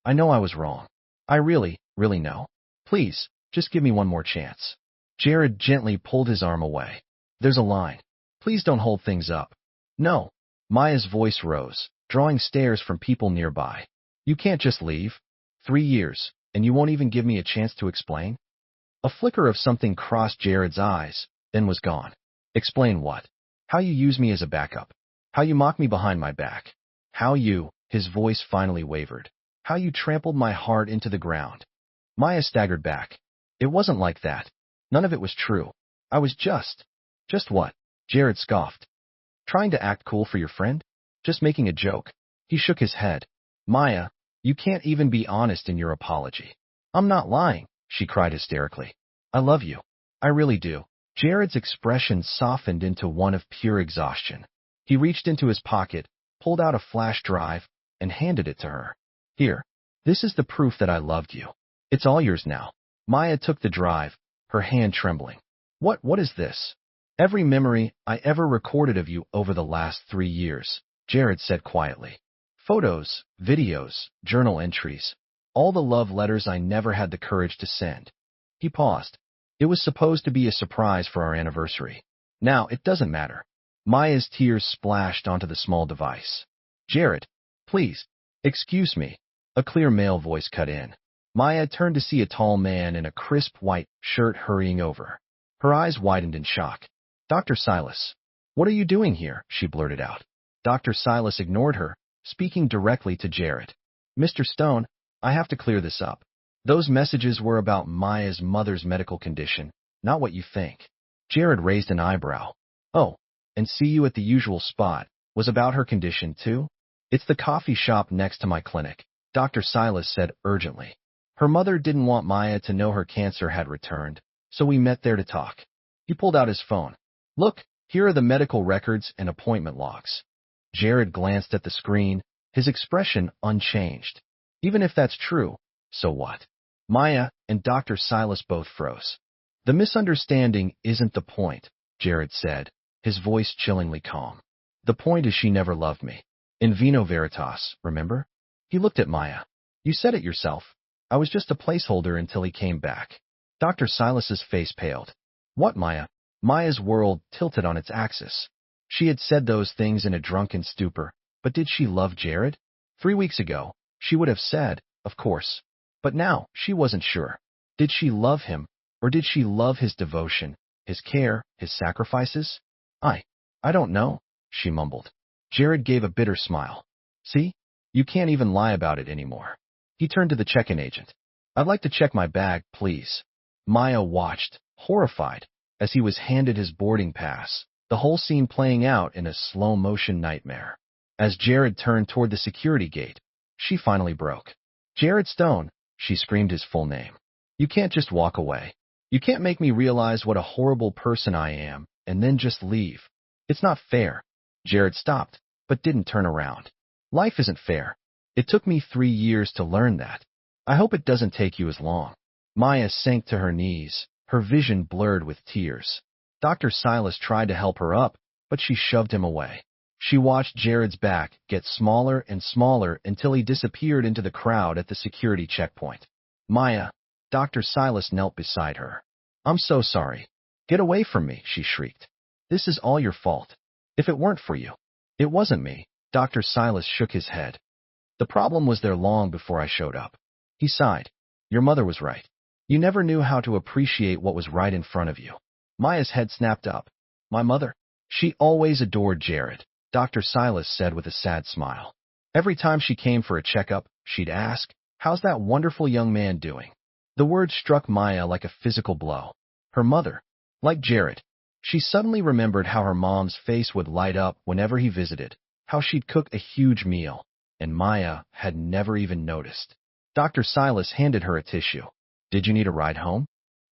I know I was wrong. I really know. Please, just give me one more chance. Jared gently pulled his arm away. There's a line. Please don't hold things up. No. Maya's voice rose, drawing stares from people nearby. You can't just leave. 3 years, and you won't even give me a chance to explain? A flicker of something crossed Jared's eyes, then was gone. Explain what? How you use me as a backup. How you mock me behind my back. How you, his voice finally wavered. How you trampled my heart into the ground. Maya staggered back. It wasn't like that. None of it was true. I was just what? Jared scoffed. Trying to act cool for your friend? Just making a joke. He shook his head. Maya, you can't even be honest in your apology. I'm not lying, she cried hysterically. I love you. I really do. Jared's expression softened into one of pure exhaustion. He reached into his pocket, pulled out a flash drive, and handed it to her. Here. This is the proof that I loved you. It's all yours now. Maya took the drive, her hand trembling. What is this? Every memory I ever recorded of you over the last 3 years, Jared said quietly. Photos, videos, journal entries, all the love letters I never had the courage to send. He paused. It was supposed to be a surprise for our anniversary. Now it doesn't matter. Maya's tears splashed onto the small device. Jared, please, excuse me. A clear male voice cut in. Maya turned to see a tall man in a crisp white shirt hurrying over. Her eyes widened in shock. Dr. Silas. What are you doing here? She blurted out. Dr. Silas ignored her, speaking directly to Jared. Mr. Stone, I have to clear this up. Those messages were about Maya's mother's medical condition, not what you think. Jared raised an eyebrow. Oh, and see you at the usual spot was about her condition too? It's the coffee shop next to my clinic, Dr. Silas said urgently. Her mother didn't want Maya to know her cancer had returned, so we met there to talk. He pulled out his phone. Look, here are the medical records and appointment logs. Jared glanced at the screen, his expression unchanged. Even if that's true, so what? Maya and Dr. Silas both froze. The misunderstanding isn't the point, Jared said, his voice chillingly calm. The point is she never loved me. In vino veritas, remember? He looked at Maya. You said it yourself. I was just a placeholder until he came back. Dr. Silas's face paled. What, Maya? Maya's world tilted on its axis. She had said those things in a drunken stupor, but did she love Jared? 3 weeks ago, she would have said, of course. But now, she wasn't sure. Did she love him, or did she love his devotion, his care, his sacrifices? I don't know, she mumbled. Jared gave a bitter smile. See? You can't even lie about it anymore. He turned to the check-in agent. I'd like to check my bag, please. Maya watched, horrified, as he was handed his boarding pass, the whole scene playing out in a slow-motion nightmare. As Jared turned toward the security gate, she finally broke. Jared Stone, she screamed his full name. You can't just walk away. You can't make me realize what a horrible person I am, and then just leave. It's not fair. Jared stopped, but didn't turn around. Life isn't fair. It took me 3 years to learn that. I hope it doesn't take you as long. Maya sank to her knees, her vision blurred with tears. Dr. Silas tried to help her up, but she shoved him away. She watched Jared's back get smaller and smaller until he disappeared into the crowd at the security checkpoint. Maya, Dr. Silas knelt beside her. I'm so sorry. Get away from me, she shrieked. This is all your fault. If it weren't for you. It wasn't me. Dr. Silas shook his head. The problem was there long before I showed up. He sighed. Your mother was right. You never knew how to appreciate what was right in front of you. Maya's head snapped up. My mother? She always adored Jared, Dr. Silas said with a sad smile. Every time she came for a checkup, she'd ask, how's that wonderful young man doing? The word struck Maya like a physical blow. Her mother, like Jared. She suddenly remembered how her mom's face would light up whenever he visited, how she'd cook a huge meal, and Maya had never even noticed. Dr. Silas handed her a tissue. Did you need a ride home?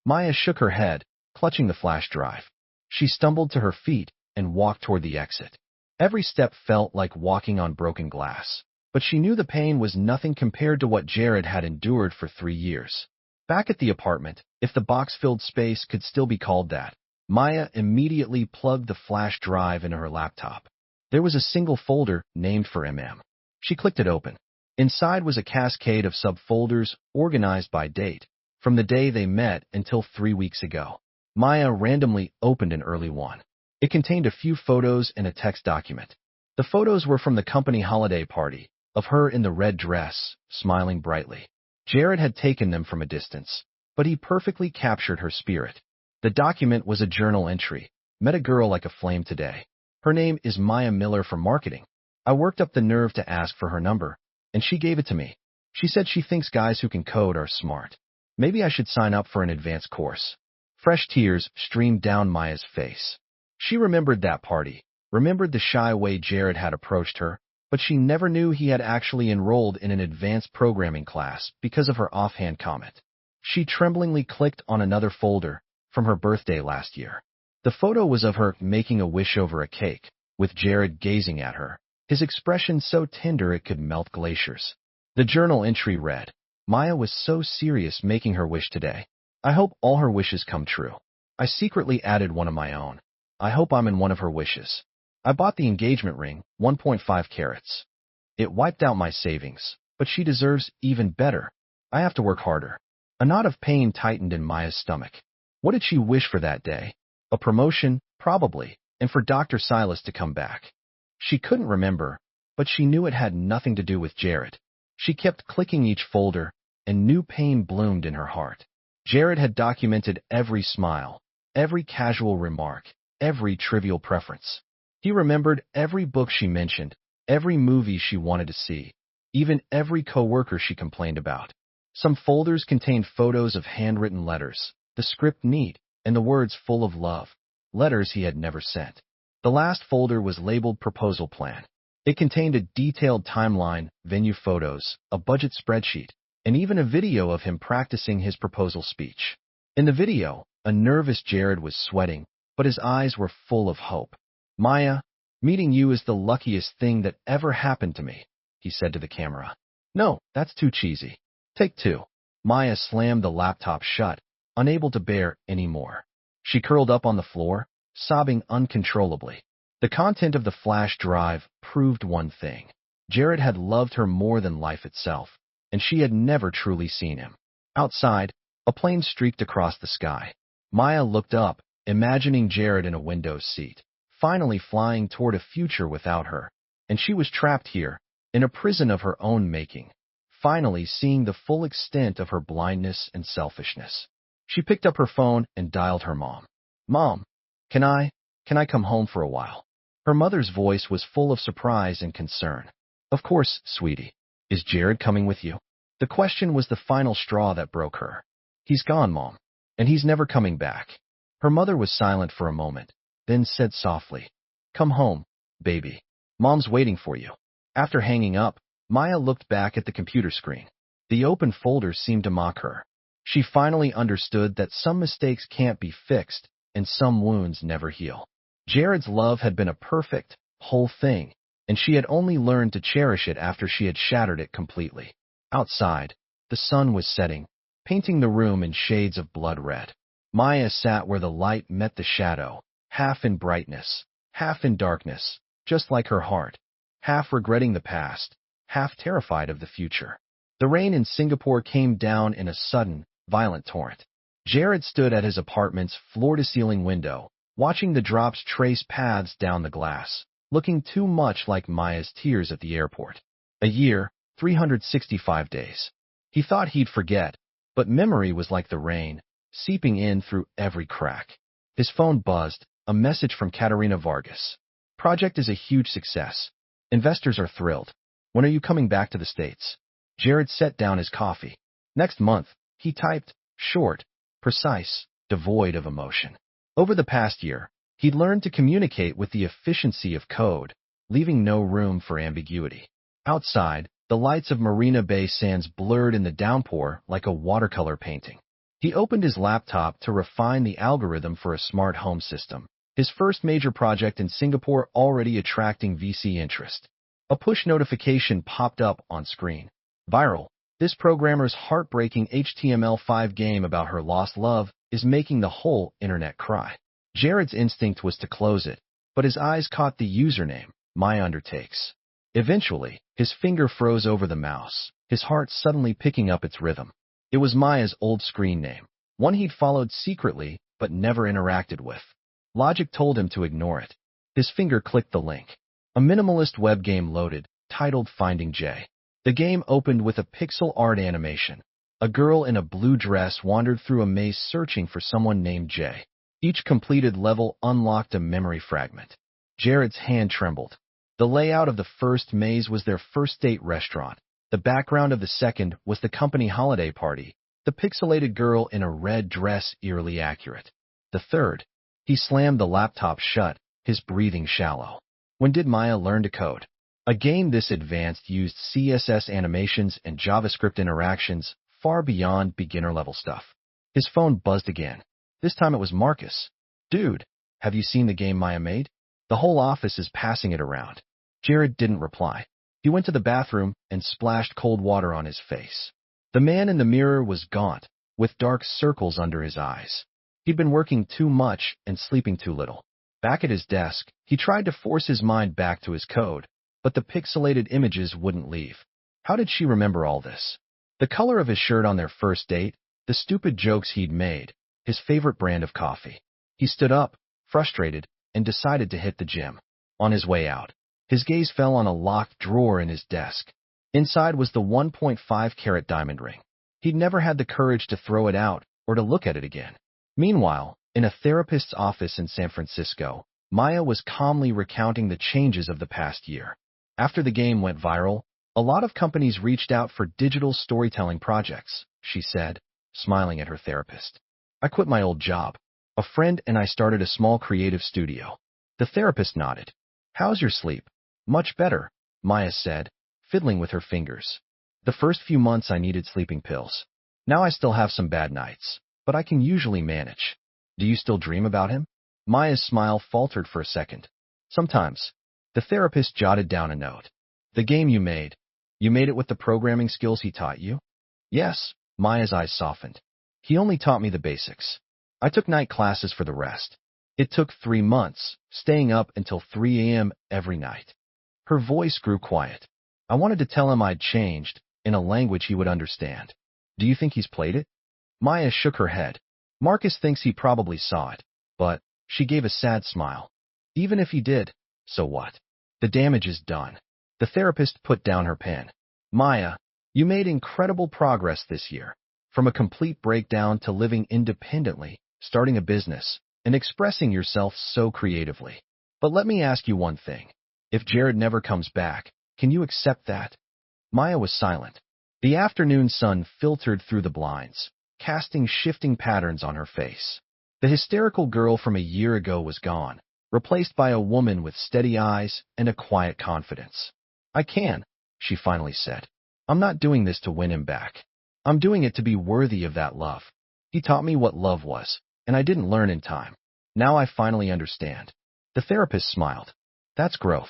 Maya shook her head, clutching the flash drive. She stumbled to her feet and walked toward the exit. Every step felt like walking on broken glass, but she knew the pain was nothing compared to what Jared had endured for 3 years. Back at the apartment, if the box-filled space could still be called that, Maya immediately plugged the flash drive into her laptop. There was a single folder named for MM. She clicked it open. Inside was a cascade of subfolders organized by date, from the day they met until 3 weeks ago. Maya randomly opened an early one. It contained a few photos and a text document. The photos were from the company holiday party, of her in the red dress, smiling brightly. Jared had taken them from a distance, but he perfectly captured her spirit. The document was a journal entry. Met a girl like a flame today. Her name is Maya Miller from marketing. I worked up the nerve to ask for her number, and she gave it to me. She said she thinks guys who can code are smart. Maybe I should sign up for an advanced course. Fresh tears streamed down Maya's face. She remembered that party, remembered the shy way Jared had approached her, but she never knew he had actually enrolled in an advanced programming class because of her offhand comment. She tremblingly clicked on another folder from her birthday last year. The photo was of her making a wish over a cake, with Jared gazing at her, his expression so tender it could melt glaciers. The journal entry read, Maya was so serious making her wish today. I hope all her wishes come true. I secretly added one of my own. I hope I'm in one of her wishes. I bought the engagement ring, 1.5 carats. It wiped out my savings, but she deserves even better. I have to work harder. A knot of pain tightened in Maya's stomach. What did she wish for that day? A promotion, probably, and for Dr. Silas to come back. She couldn't remember, but she knew it had nothing to do with Jared. She kept clicking each folder, and new pain bloomed in her heart. Jared had documented every smile, every casual remark, every trivial preference. He remembered every book she mentioned, every movie she wanted to see, even every coworker she complained about. Some folders contained photos of handwritten letters, the script neat, and the words full of love, letters he had never sent. The last folder was labeled Proposal Plan. It contained a detailed timeline, venue photos, a budget spreadsheet, and even a video of him practicing his proposal speech. In the video, a nervous Jared was sweating, but his eyes were full of hope. Maya, meeting you is the luckiest thing that ever happened to me, he said to the camera. No, that's too cheesy. Take two. Maya slammed the laptop shut, unable to bear any more. She curled up on the floor, sobbing uncontrollably. The content of the flash drive proved one thing. Jared had loved her more than life itself, and she had never truly seen him. Outside, a plane streaked across the sky. Maya looked up, imagining Jared in a window seat, finally flying toward a future without her. And she was trapped here, in a prison of her own making, finally seeing the full extent of her blindness and selfishness. She picked up her phone and dialed her mom. Mom, can I come home for a while? Her mother's voice was full of surprise and concern. Of course, sweetie. Is Jared coming with you? The question was the final straw that broke her. He's gone, Mom, and he's never coming back. Her mother was silent for a moment, then said softly, Come home, baby. Mom's waiting for you. After hanging up, Maya looked back at the computer screen. The open folder seemed to mock her. She finally understood that some mistakes can't be fixed, and some wounds never heal. Jared's love had been a perfect, whole thing, and she had only learned to cherish it after she had shattered it completely. Outside, the sun was setting, painting the room in shades of blood red. Maya sat where the light met the shadow, half in brightness, half in darkness, just like her heart, half regretting the past, half terrified of the future. The rain in Singapore came down in a sudden, violent torrent. Jared stood at his apartment's floor-to-ceiling window, watching the drops trace paths down the glass, looking too much like Maya's tears at the airport. A year, 365 days. He thought he'd forget, but memory was like the rain, seeping in through every crack. His phone buzzed, a message from Katerina Vargas. Project is a huge success. Investors are thrilled. When are you coming back to the States? Jared set down his coffee. Next month, he typed, short, precise, devoid of emotion. Over the past year, he'd learned to communicate with the efficiency of code, leaving no room for ambiguity. Outside, the lights of Marina Bay Sands blurred in the downpour like a watercolor painting. He opened his laptop to refine the algorithm for a smart home system, his first major project in Singapore already attracting VC interest. A push notification popped up on screen. Viral. This programmer's heartbreaking HTML5 game about her lost love is making the whole internet cry. Jared's instinct was to close it, but his eyes caught the username, Maya Undertakes. Eventually, his finger froze over the mouse, his heart suddenly picking up its rhythm. It was Maya's old screen name, one he'd followed secretly but never interacted with. Logic told him to ignore it. His finger clicked the link. A minimalist web game loaded, titled Finding Jay. The game opened with a pixel art animation. A girl in a blue dress wandered through a maze searching for someone named Jay. Each completed level unlocked a memory fragment. Jared's hand trembled. The layout of the first maze was their first date restaurant. The background of the second was the company holiday party, the pixelated girl in a red dress eerily accurate. The third, he slammed the laptop shut, his breathing shallow. When did Maya learn to code? A game this advanced used CSS animations and JavaScript interactions far beyond beginner-level stuff. His phone buzzed again. This time it was Marcus. Dude, have you seen the game Maya made? The whole office is passing it around. Jared didn't reply. He went to the bathroom and splashed cold water on his face. The man in the mirror was gaunt, with dark circles under his eyes. He'd been working too much and sleeping too little. Back at his desk, he tried to force his mind back to his code, but the pixelated images wouldn't leave. How did she remember all this? The color of his shirt on their first date, the stupid jokes he'd made, his favorite brand of coffee. He stood up, frustrated, and decided to hit the gym. On his way out, his gaze fell on a locked drawer in his desk. Inside was the 1.5-carat diamond ring. He'd never had the courage to throw it out or to look at it again. Meanwhile, in a therapist's office in San Francisco, Maya was calmly recounting the changes of the past year. After the game went viral, a lot of companies reached out for digital storytelling projects, she said, smiling at her therapist. I quit my old job. A friend and I started a small creative studio. The therapist nodded. How's your sleep? Much better, Maya said, fiddling with her fingers. The first few months I needed sleeping pills. Now I still have some bad nights, but I can usually manage. Do you still dream about him? Maya's smile faltered for a second. Sometimes. The therapist jotted down a note. The game you made it with the programming skills he taught you? Yes, Maya's eyes softened. He only taught me the basics. I took night classes for the rest. It took 3 months, staying up until 3 a.m. every night. Her voice grew quiet. I wanted to tell him I'd changed, in a language he would understand. Do you think he's played it? Maya shook her head. Marcus thinks he probably saw it, but she gave a sad smile. Even if he did, so what? The damage is done. The therapist put down her pen. Maya, you made incredible progress this year. From a complete breakdown to living independently, starting a business, and expressing yourself so creatively. But let me ask you one thing. If Jared never comes back, can you accept that? Maya was silent. The afternoon sun filtered through the blinds, casting shifting patterns on her face. The hysterical girl from a year ago was gone, replaced by a woman with steady eyes and a quiet confidence. I can, she finally said. I'm not doing this to win him back. I'm doing it to be worthy of that love. He taught me what love was, and I didn't learn in time. Now I finally understand. The therapist smiled. That's growth.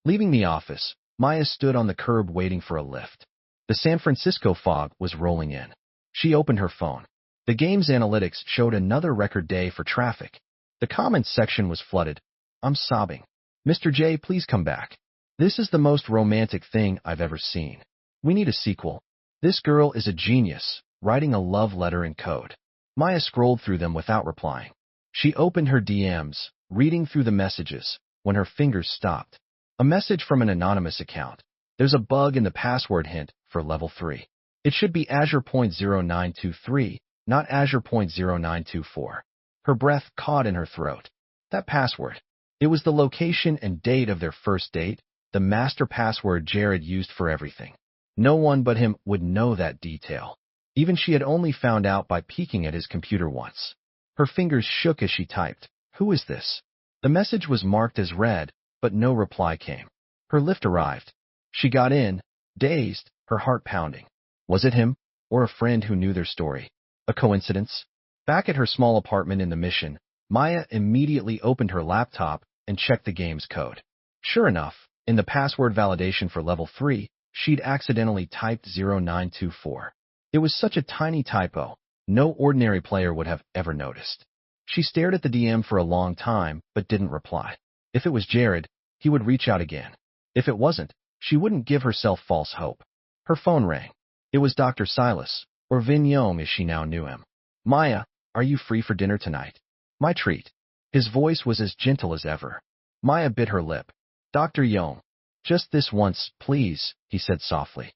Leaving the office, Maya stood on the curb waiting for a lift. The San Francisco fog was rolling in. She opened her phone. The game's analytics showed another record day for traffic. The comments section was flooded. I'm sobbing. Mr. J, please come back. This is the most romantic thing I've ever seen. We need a sequel. This girl is a genius, writing a love letter in code. Maya scrolled through them without replying. She opened her DMs, reading through the messages, when her fingers stopped. A message from an anonymous account. There's a bug in the password hint for level 3. It should be Azure.0923, not Azure.0924. Her breath caught in her throat. That password. It was the location and date of their first date, the master password Jared used for everything. No one but him would know that detail. Even she had only found out by peeking at his computer once. Her fingers shook as she typed. Who is this? The message was marked as read, but no reply came. Her lift arrived. She got in, dazed, her heart pounding. Was it him, or a friend who knew their story? A coincidence? Back at her small apartment in the Mission, Maya immediately opened her laptop and checked the game's code. Sure enough, in the password validation for level 3, she'd accidentally typed 0924. It was such a tiny typo, no ordinary player would have ever noticed. She stared at the DM for a long time, but didn't reply. If it was Jared, he would reach out again. If it wasn't, she wouldn't give herself false hope. Her phone rang. It was Dr. Silas, or Vin Yom as she now knew him. Maya, are you free for dinner tonight? My treat. His voice was as gentle as ever. Maya bit her lip. Dr. Yom, just this once, please, he said softly.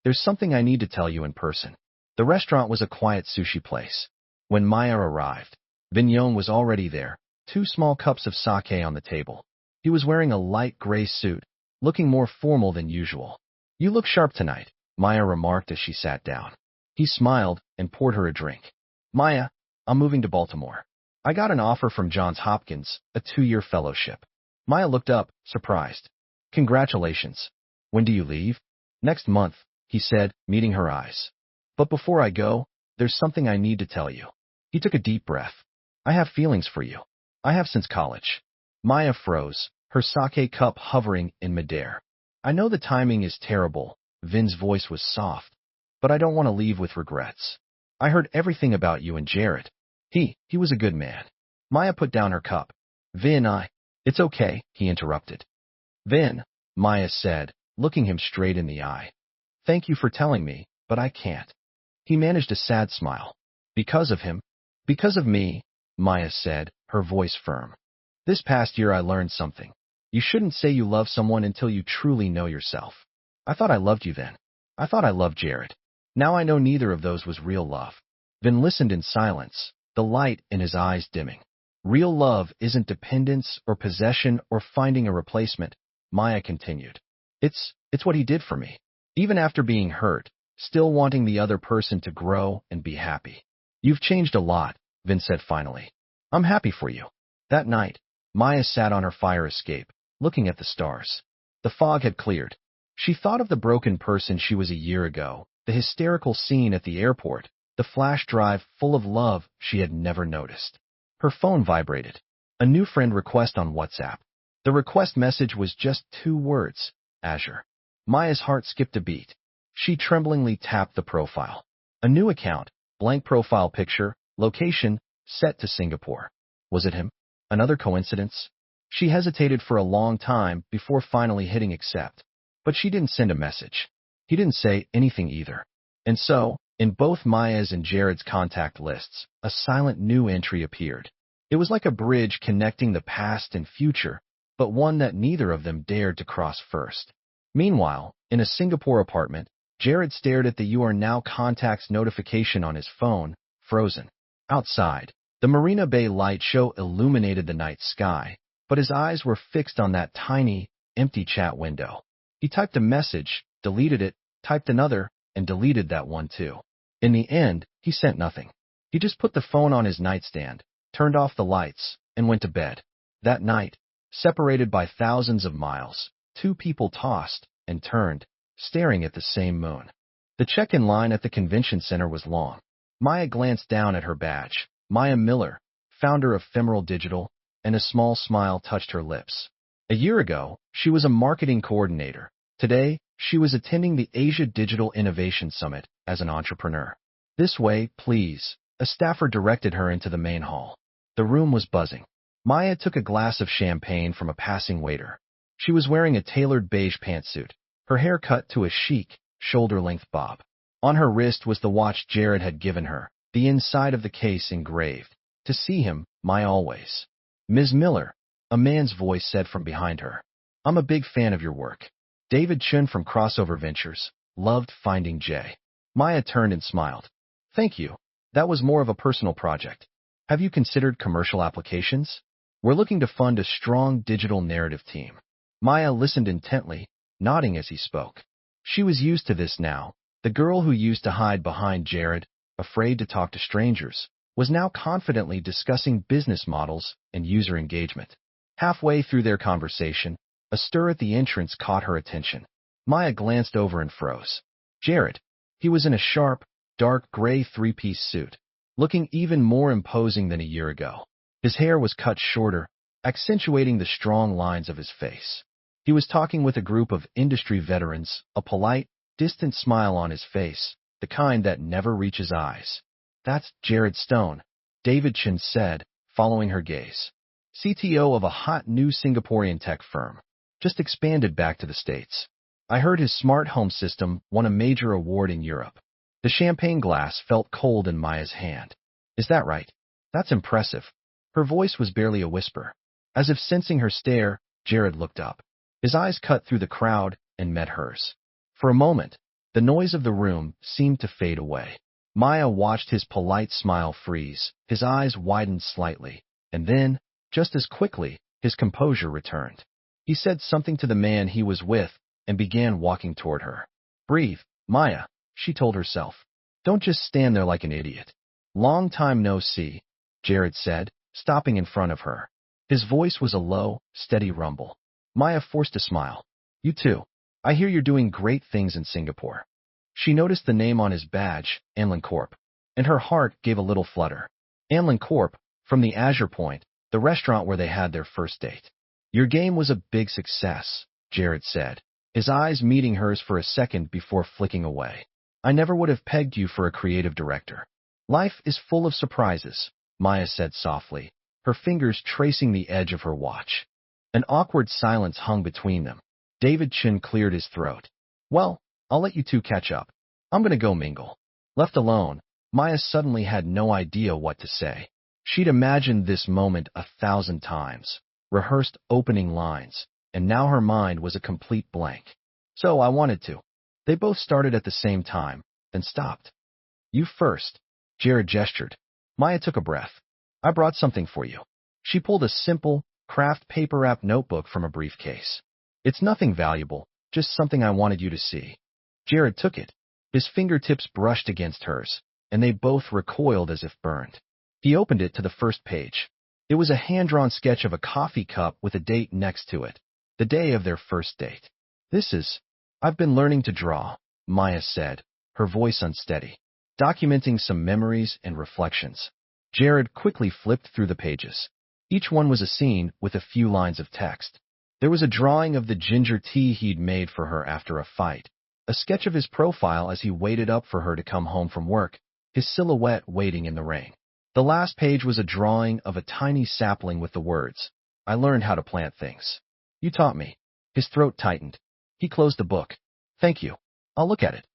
There's something I need to tell you in person. The restaurant was a quiet sushi place. When Maya arrived, Vin Yom was already there, 2 small cups of sake on the table. He was wearing a light gray suit, looking more formal than usual. You look sharp tonight, Maya remarked as she sat down. He smiled and poured her a drink. Maya, I'm moving to Baltimore. I got an offer from Johns Hopkins, a 2-year fellowship. Maya looked up, surprised. Congratulations. When do you leave? Next month, he said, meeting her eyes. But before I go, there's something I need to tell you. He took a deep breath. I have feelings for you. I have since college. Maya froze, her sake cup hovering in midair. I know the timing is terrible, Vin's voice was soft, but I don't want to leave with regrets. I heard everything about you and Jared. He was a good man. Maya put down her cup. It's okay, he interrupted. Vin, Maya said, looking him straight in the eye. Thank you for telling me, but I can't. He managed a sad smile. Because of him? Because of me, Maya said, her voice firm. This past year I learned something. You shouldn't say you love someone until you truly know yourself. I thought I loved you then. I thought I loved Jared. Now I know neither of those was real love. Vin listened in silence, the light in his eyes dimming. Real love isn't dependence or possession or finding a replacement, Maya continued. It's what he did for me. Even after being hurt, still wanting the other person to grow and be happy. You've changed a lot, Vin said finally. I'm happy for you. That night, Maya sat on her fire escape, looking at the stars. The fog had cleared. She thought of the broken person she was a year ago, the hysterical scene at the airport, the flash drive full of love she had never noticed. Her phone vibrated. A new friend request on WhatsApp. The request message was just 2 words, Azure. Maya's heart skipped a beat. She tremblingly tapped the profile. A new account, blank profile picture, location, set to Singapore. Was it him? Another coincidence? She hesitated for a long time before finally hitting accept. But she didn't send a message. He didn't say anything either. And so, in both Maya's and Jared's contact lists, a silent new entry appeared. It was like a bridge connecting the past and future, but one that neither of them dared to cross first. Meanwhile, in a Singapore apartment, Jared stared at the "You Are Now" contacts notification on his phone, frozen. Outside, the Marina Bay light show illuminated the night sky, but his eyes were fixed on that tiny, empty chat window. He typed a message, deleted it, typed another, and deleted that one too. In the end, he sent nothing. He just put the phone on his nightstand, turned off the lights, and went to bed. That night, separated by thousands of miles, 2 people tossed and turned, staring at the same moon. The check-in line at the convention center was long. Maya glanced down at her badge. Maya Miller, founder of Femoral Digital, and a small smile touched her lips. A year ago, she was a marketing coordinator. Today, she was attending the Asia Digital Innovation Summit as an entrepreneur. This way, please, a staffer directed her into the main hall. The room was buzzing. Maya took a glass of champagne from a passing waiter. She was wearing a tailored beige pantsuit, her hair cut to a chic, shoulder-length bob. On her wrist was the watch Jared had given her, the inside of the case engraved. To see him, Maya always. Ms. Miller, a man's voice said from behind her. I'm a big fan of your work. David Chun from Crossover Ventures. Loved Finding Jay. Maya turned and smiled. Thank you. That was more of a personal project. Have you considered commercial applications? We're looking to fund a strong digital narrative team. Maya listened intently, nodding as he spoke. She was used to this now. The girl who used to hide behind Jared, afraid to talk to strangers, was now confidently discussing business models and user engagement. Halfway through their conversation, a stir at the entrance caught her attention. Maya glanced over and froze. Jared. He was in a sharp, dark gray 3-piece suit, looking even more imposing than a year ago. His hair was cut shorter, accentuating the strong lines of his face. He was talking with a group of industry veterans, a polite, distant smile on his face, the kind that never reaches eyes. That's Jared Stone, David Chin said, following her gaze. CTO of a hot new Singaporean tech firm. Just expanded back to the States. I heard his smart home system won a major award in Europe. The champagne glass felt cold in Maya's hand. Is that right? That's impressive. Her voice was barely a whisper. As if sensing her stare, Jared looked up. His eyes cut through the crowd and met hers. For a moment, the noise of the room seemed to fade away. Maya watched his polite smile freeze, his eyes widened slightly, and then, just as quickly, his composure returned. He said something to the man he was with and began walking toward her. Breathe, Maya, she told herself. Don't just stand there like an idiot. Long time no see, Jared said, stopping in front of her. His voice was a low, steady rumble. Maya forced a smile. You too. I hear you're doing great things in Singapore. She noticed the name on his badge, Anlin Corp, and her heart gave a little flutter. Anlin Corp, from the Azure Point, the restaurant where they had their first date. Your game was a big success, Jared said, his eyes meeting hers for a second before flicking away. I never would have pegged you for a creative director. Life is full of surprises, Maya said softly, her fingers tracing the edge of her watch. An awkward silence hung between them. David Chin cleared his throat. Well, I'll let you two catch up. I'm gonna go mingle. Left alone, Maya suddenly had no idea what to say. She'd imagined this moment 1,000 times, rehearsed opening lines, and now her mind was a complete blank. So I wanted to. They both started at the same time, then stopped. You first, Jared gestured. Maya took a breath. I brought something for you. She pulled a simple, craft paper-wrapped notebook from a briefcase. It's nothing valuable, just something I wanted you to see. Jared took it. His fingertips brushed against hers, and they both recoiled as if burned. He opened it to the first page. It was a hand-drawn sketch of a coffee cup with a date next to it, the day of their first date. I've been learning to draw, Maya said, her voice unsteady, documenting some memories and reflections. Jared quickly flipped through the pages. Each one was a scene with a few lines of text. There was a drawing of the ginger tea he'd made for her after a fight, a sketch of his profile as he waited up for her to come home from work, his silhouette waiting in the rain. The last page was a drawing of a tiny sapling with the words, I learned how to plant things. You taught me. His throat tightened. He closed the book. Thank you. I'll look at it.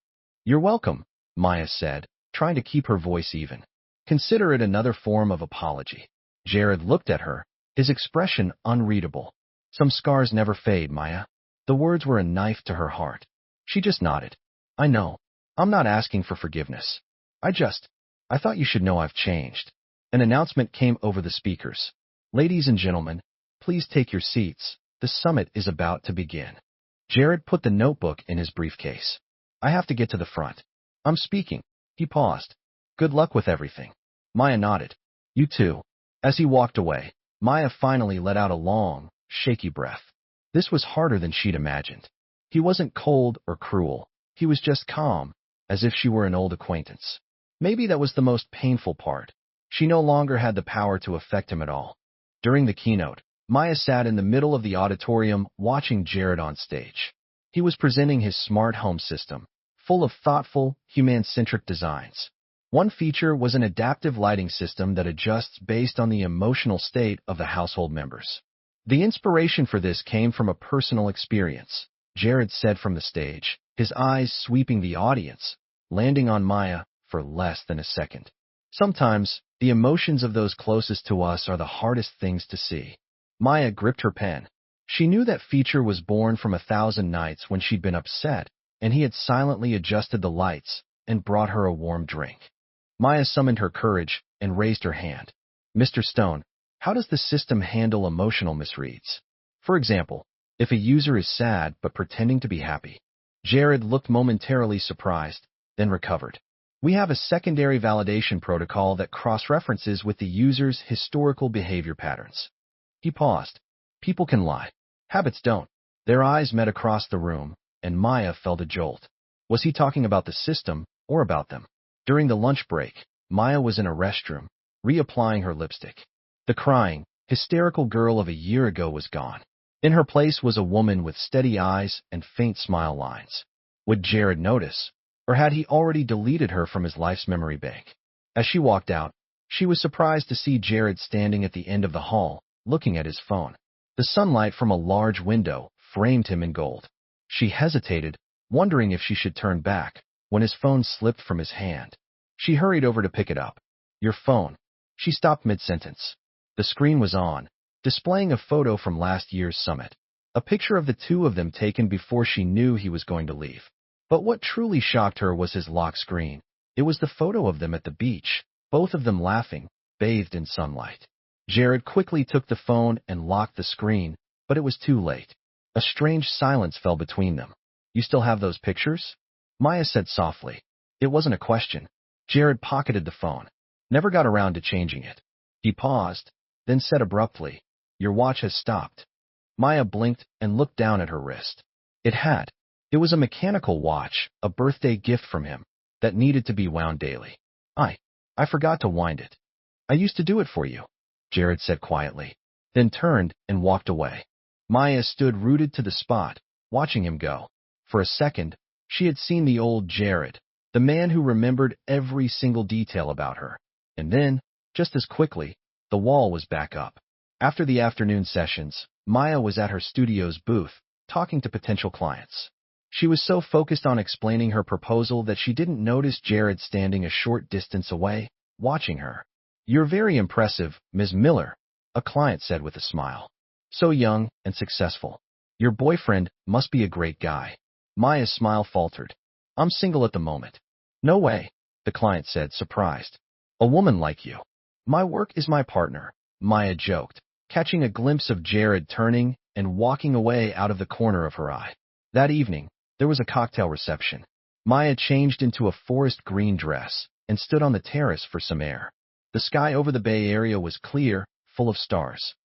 You're welcome, Maya said, trying to keep her voice even. Consider it another form of apology. Jared looked at her, his expression unreadable. Some scars never fade, Maya. The words were a knife to her heart. She just nodded. I know. I'm not asking for forgiveness. I thought you should know I've changed. An announcement came over the speakers. Ladies and gentlemen, please take your seats. The summit is about to begin. Jared put the notebook in his briefcase. I have to get to the front. I'm speaking. He paused. Good luck with everything. Maya nodded. You too. As he walked away, Maya finally let out a long, shaky breath. This was harder than she'd imagined. He wasn't cold or cruel. He was just calm, as if she were an old acquaintance. Maybe that was the most painful part. She no longer had the power to affect him at all. During the keynote, Maya sat in the middle of the auditorium watching Jared on stage. He was presenting his smart home system, full of thoughtful, human-centric designs. One feature was an adaptive lighting system that adjusts based on the emotional state of the household members. The inspiration for this came from a personal experience, Jared said from the stage, his eyes sweeping the audience, landing on Maya for less than a second. Sometimes, the emotions of those closest to us are the hardest things to see. Maya gripped her pen. She knew that feature was born from 1,000 nights when she'd been upset, and he had silently adjusted the lights and brought her a warm drink. Maya summoned her courage and raised her hand. Mr. Stone, how does the system handle emotional misreads? For example, if a user is sad but pretending to be happy. Jared looked momentarily surprised, then recovered. We have a secondary validation protocol that cross-references with the user's historical behavior patterns. He paused. People can lie. Habits don't. Their eyes met across the room, and Maya felt a jolt. Was he talking about the system or about them? During the lunch break, Maya was in a restroom, reapplying her lipstick. The crying, hysterical girl of a year ago was gone. In her place was a woman with steady eyes and faint smile lines. Would Jared notice, or had he already deleted her from his life's memory bank? As she walked out, She was surprised to see Jared standing at the end of the hall, looking at his phone. The sunlight from a large window framed him in gold. She hesitated, wondering if she should turn back, when his phone slipped from his hand. She hurried over to pick it up. Your phone. She stopped mid-sentence. The screen was on, displaying a photo from last year's summit. A picture of the two of them taken before she knew he was going to leave. But what truly shocked her was his lock screen. It was the photo of them at the beach, both of them laughing, bathed in sunlight. Jared quickly took the phone and locked the screen, but it was too late. A strange silence fell between them. You still have those pictures? Maya said softly. It wasn't a question. Jared pocketed the phone. Never got around to changing it. He paused, then said abruptly, Your watch has stopped. Maya blinked and looked down at her wrist. It had. It was a mechanical watch, a birthday gift from him, that needed to be wound daily. I forgot to wind it. I used to do it for you, Jared said quietly, then turned and walked away. Maya stood rooted to the spot, watching him go. For a second, she had seen the old Jared, the man who remembered every single detail about her. And then, just as quickly, the wall was back up. After the afternoon sessions, Maya was at her studio's booth, talking to potential clients. She was so focused on explaining her proposal that she didn't notice Jared standing a short distance away, watching her. You're very impressive, Ms. Miller, a client said with a smile. So young and successful. Your boyfriend must be a great guy. Maya's smile faltered. I'm single at the moment. No way, the client said, surprised. A woman like you. My work is my partner, Maya joked, catching a glimpse of Jared turning and walking away out of the corner of her eye. That evening, there was a cocktail reception. Maya changed into a forest green dress and stood on the terrace for some air. The sky over the Bay Area was clear, full of stars.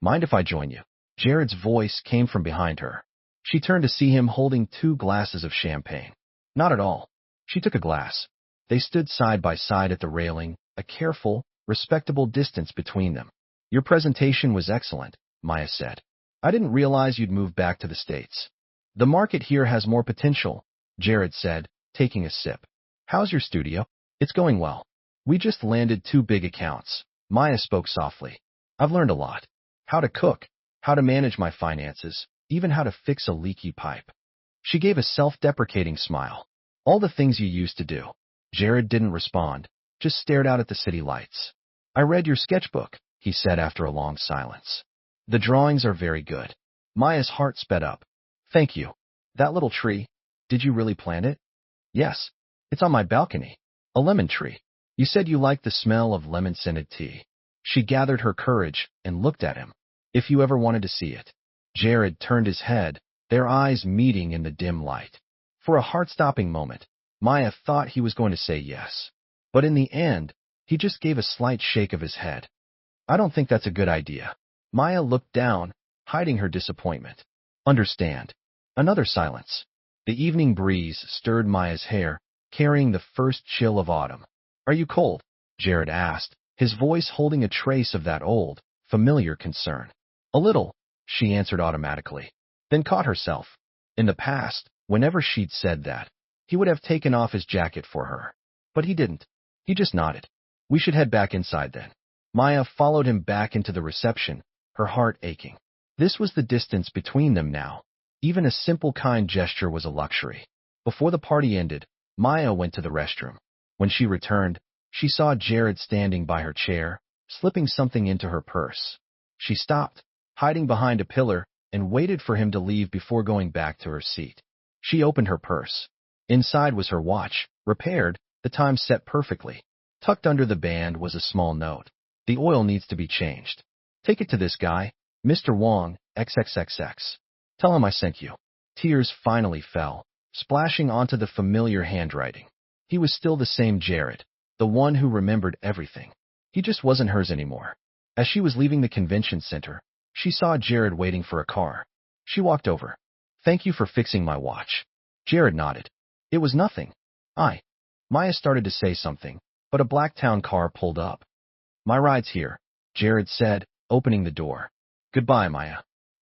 Mind if I join you? Jared's voice came from behind her. She turned to see him holding 2 glasses of champagne. Not at all. She took a glass. They stood side by side at the railing, a careful, respectable distance between them. Your presentation was excellent, Maya said. I didn't realize you'd moved back to the States. The market here has more potential, Jared said, taking a sip. How's your studio? It's going well. We just landed 2 big accounts. Maya spoke softly. I've learned a lot. How to cook, how to manage my finances, even how to fix a leaky pipe. She gave a self-deprecating smile. All the things you used to do. Jared didn't respond, just stared out at the city lights. I read your sketchbook, he said after a long silence. The drawings are very good. Maya's heart sped up. Thank you. That little tree, did you really plant it? Yes. It's on my balcony. A lemon tree. You said you liked the smell of lemon-scented tea. She gathered her courage and looked at him. If you ever wanted to see it. Jared turned his head, their eyes meeting in the dim light. For a heart-stopping moment, Maya thought he was going to say yes. But in the end, he just gave a slight shake of his head. I don't think that's a good idea. Maya looked down, hiding her disappointment. Understand. Another silence. The evening breeze stirred Maya's hair, carrying the first chill of autumn. Are you cold? Jared asked, his voice holding a trace of that old, familiar concern. A little, she answered automatically, then caught herself. In the past, whenever she'd said that, he would have taken off his jacket for her. But he didn't. He just nodded. We should head back inside then. Maya followed him back into the reception, her heart aching. This was the distance between them now. Even a simple kind gesture was a luxury. Before the party ended, Maya went to the restroom. When she returned, she saw Jared standing by her chair, slipping something into her purse. She stopped, hiding behind a pillar, and waited for him to leave before going back to her seat. She opened her purse. Inside was her watch, repaired, the time set perfectly. Tucked under the band was a small note. The oil needs to be changed. Take it to this guy, Mr. Wong, XXXX. Tell him I sent you. Tears finally fell, splashing onto the familiar handwriting. He was still the same Jared, the one who remembered everything. He just wasn't hers anymore. As she was leaving the convention center, she saw Jared waiting for a car. She walked over. Thank you for fixing my watch. Jared nodded. It was nothing. Maya started to say something, but a black town car pulled up. My ride's here, Jared said, opening the door. Goodbye, Maya.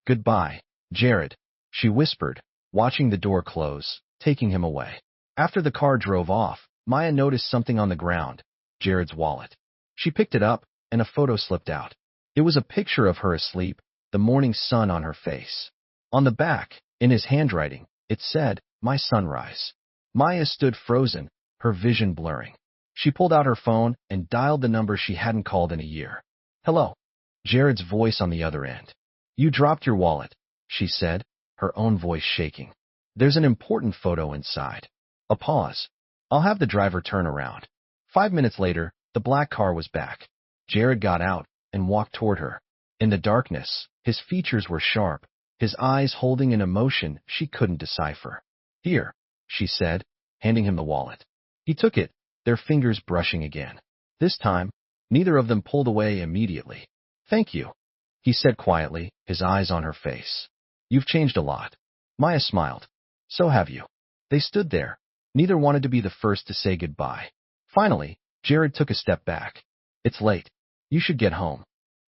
Goodbye, Jared, she whispered, watching the door close, taking him away. After the car drove off, Maya noticed something on the ground, Jared's wallet. She picked it up, and a photo slipped out. It was a picture of her asleep, the morning sun on her face. On the back, in his handwriting, it said, "My sunrise." Maya stood frozen, her vision blurring. She pulled out her phone and dialed the number she hadn't called in a year. "Hello." Jared's voice on the other end. "You dropped your wallet," she said, her own voice shaking. "There's an important photo inside." A pause. "I'll have the driver turn around." 5 minutes later, the black car was back. Jared got out and walked toward her. In the darkness, his features were sharp, his eyes holding an emotion she couldn't decipher. "Here," she said, handing him the wallet. He took it, their fingers brushing again. This time, neither of them pulled away immediately. "Thank you," he said quietly, his eyes on her face. "You've changed a lot." Maya smiled. "So have you." They stood there. Neither wanted to be the first to say goodbye. Finally, Jared took a step back. "It's late. You should get home."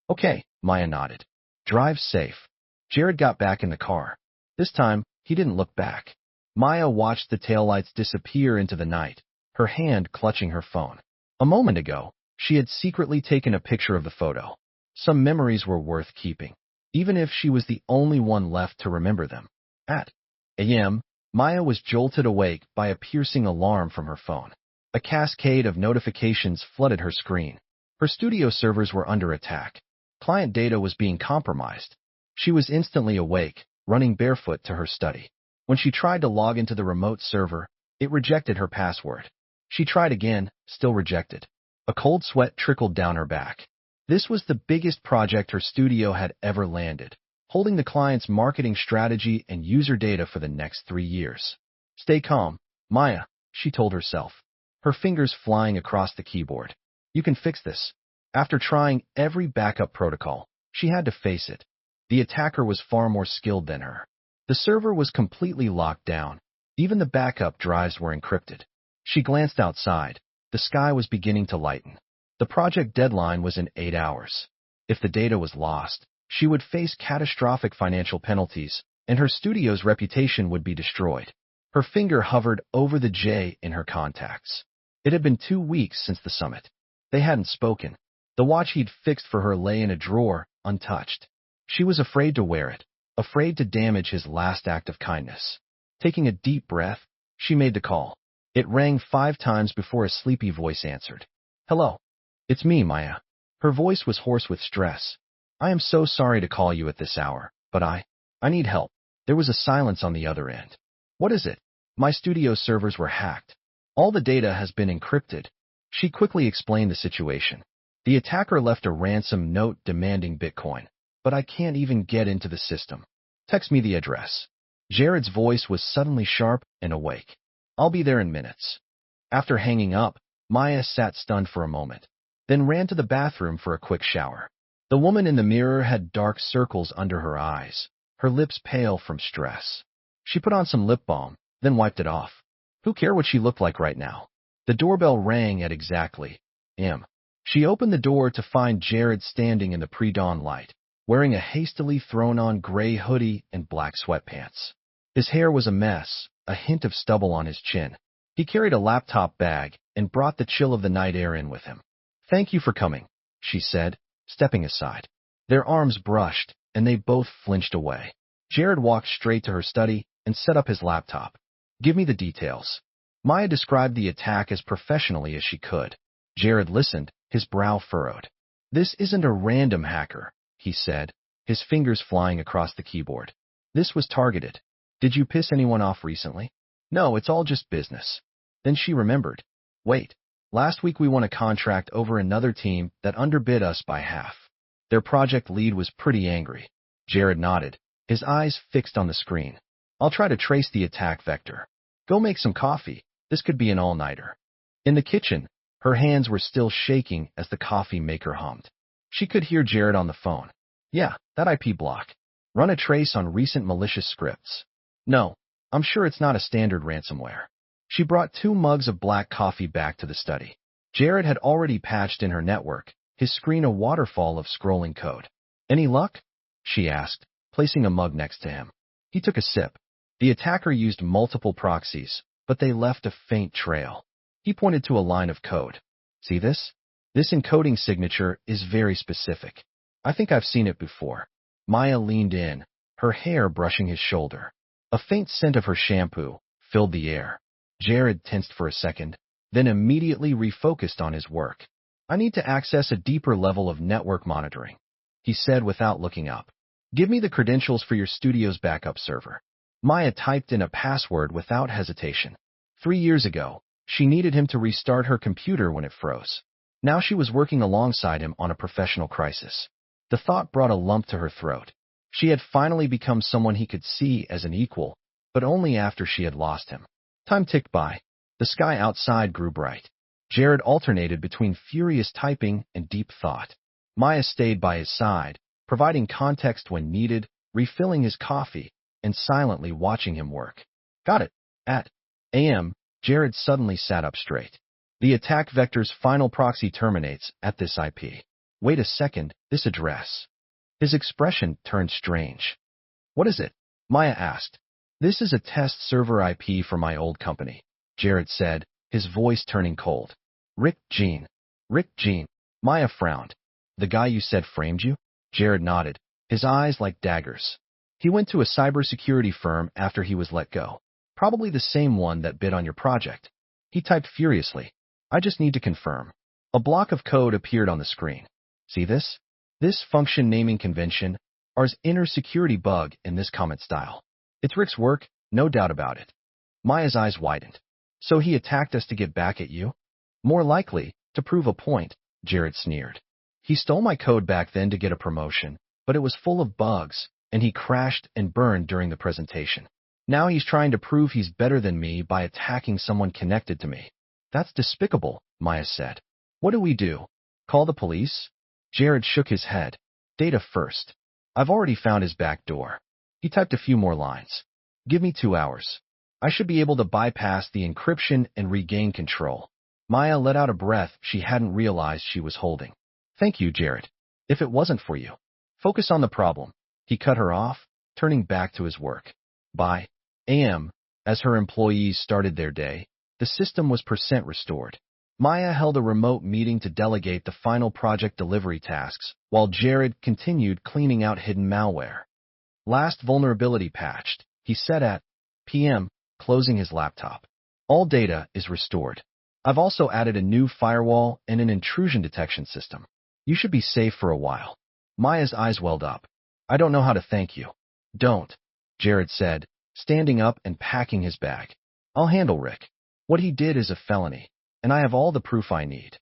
"Okay," Maya nodded. "Drive safe." Jared got back in the car. This time, he didn't look back. Maya watched the taillights disappear into the night, her hand clutching her phone. A moment ago, she had secretly taken a picture of the photo. Some memories were worth keeping, even if she was the only one left to remember them. At a.m., Maya was jolted awake by a piercing alarm from her phone. A cascade of notifications flooded her screen. Her studio servers were under attack. Client data was being compromised. She was instantly awake, running barefoot to her study. When she tried to log into the remote server, it rejected her password. She tried again, still rejected. A cold sweat trickled down her back. This was the biggest project her studio had ever landed, holding the client's marketing strategy and user data for the next 3 years. "Stay calm, Maya," she told herself, her fingers flying across the keyboard. "You can fix this." After trying every backup protocol, she had to face it. The attacker was far more skilled than her. The server was completely locked down. Even the backup drives were encrypted. She glanced outside. The sky was beginning to lighten. The project deadline was in 8 hours. If the data was lost, she would face catastrophic financial penalties, and her studio's reputation would be destroyed. Her finger hovered over the J in her contacts. It had been 2 weeks since the summit. They hadn't spoken. The watch he'd fixed for her lay in a drawer, untouched. She was afraid to wear it, afraid to damage his last act of kindness. Taking a deep breath, she made the call. It rang 5 times before a sleepy voice answered. "Hello. It's me, Maya." Her voice was hoarse with stress. "I am so sorry to call you at this hour, but I need help." There was a silence on the other end. "What is it?" "My studio servers were hacked. All the data has been encrypted." She quickly explained the situation. "The attacker left a ransom note demanding Bitcoin, but I can't even get into the system." "Text me the address." Jared's voice was suddenly sharp and awake. "I'll be there in minutes." After hanging up, Maya sat stunned for a moment, then ran to the bathroom for a quick shower. The woman in the mirror had dark circles under her eyes, her lips pale from stress. She put on some lip balm, then wiped it off. Who cared what she looked like right now? The doorbell rang at exactly m. She opened the door to find Jared standing in the pre-dawn light, wearing a hastily thrown-on gray hoodie and black sweatpants. His hair was a mess, a hint of stubble on his chin. He carried a laptop bag and brought the chill of the night air in with him. "Thank you for coming," she said, stepping aside. Their arms brushed, and they both flinched away. Jared walked straight to her study and set up his laptop. "Give me the details." Maya described the attack as professionally as she could. Jared listened, his brow furrowed. "This isn't a random hacker," he said, his fingers flying across the keyboard. "This was targeted. Did you piss anyone off recently?" "No, it's all just business." Then she remembered. "Wait. Last week we won a contract over another team that underbid us by half." Their project lead was pretty angry. Jared nodded, his eyes fixed on the screen. "I'll try to trace the attack vector. Go make some coffee. This could be an all-nighter." In the kitchen, her hands were still shaking as the coffee maker hummed. She could hear Jared on the phone. "Yeah, that IP block. Run a trace on recent malicious scripts." "No, I'm sure it's not a standard ransomware." She brought 2 mugs of black coffee back to the study. Jared had already patched in her network, his screen a waterfall of scrolling code. "Any luck?" she asked, placing a mug next to him. He took a sip. The attacker used multiple proxies, but they left a faint trail. He pointed to a line of code. "See this?" This encoding signature is very specific. I think I've seen it before. Maya leaned in, her hair brushing his shoulder. A faint scent of her shampoo filled the air. Jared tensed for a second, then immediately refocused on his work. I need to access a deeper level of network monitoring, he said without looking up. Give me the credentials for your studio's backup server. Maya typed in a password without hesitation. 3 years ago, she needed him to restart her computer when it froze. Now she was working alongside him on a professional crisis. The thought brought a lump to her throat. She had finally become someone he could see as an equal, but only after she had lost him. Time ticked by. The sky outside grew bright. Jared alternated between furious typing and deep thought. Maya stayed by his side, providing context when needed, refilling his coffee, and silently watching him work. Got it. At AM, Jared suddenly sat up straight. The attack vector's final proxy terminates at this IP. Wait a second, this address. His expression turned strange. What is it? Maya asked. This is a test server IP for my old company, Jared said, his voice turning cold. Rick Jean. Rick Jean. Maya frowned. The guy you said framed you? Jared nodded, his eyes like daggers. He went to a cybersecurity firm after he was let go. Probably the same one that bid on your project. He typed furiously. I just need to confirm. A block of code appeared on the screen. See this? This function naming convention, ours inner security bug in this comment style. It's Rick's work, no doubt about it. Maya's eyes widened. So he attacked us to get back at you? More likely, to prove a point, Jared sneered. He stole my code back then to get a promotion, but it was full of bugs, and he crashed and burned during the presentation. Now he's trying to prove he's better than me by attacking someone connected to me. That's despicable, Maya said. What do we do? Call the police? Jared shook his head. Data first. I've already found his back door. He typed a few more lines. Give me 2 hours. I should be able to bypass the encryption and regain control. Maya let out a breath she hadn't realized she was holding. Thank you, Jared. If it wasn't for you. Focus on the problem. He cut her off, turning back to his work. By AM, as her employees started their day, the system was % restored. Maya held a remote meeting to delegate the final project delivery tasks, while Jared continued cleaning out hidden malware. Last vulnerability patched, he said at PM, closing his laptop. All data is restored. I've also added a new firewall and an intrusion detection system. You should be safe for a while. Maya's eyes welled up. I don't know how to thank you. Don't, Jared said, standing up and packing his bag. I'll handle Rick. What he did is a felony, and I have all the proof I need.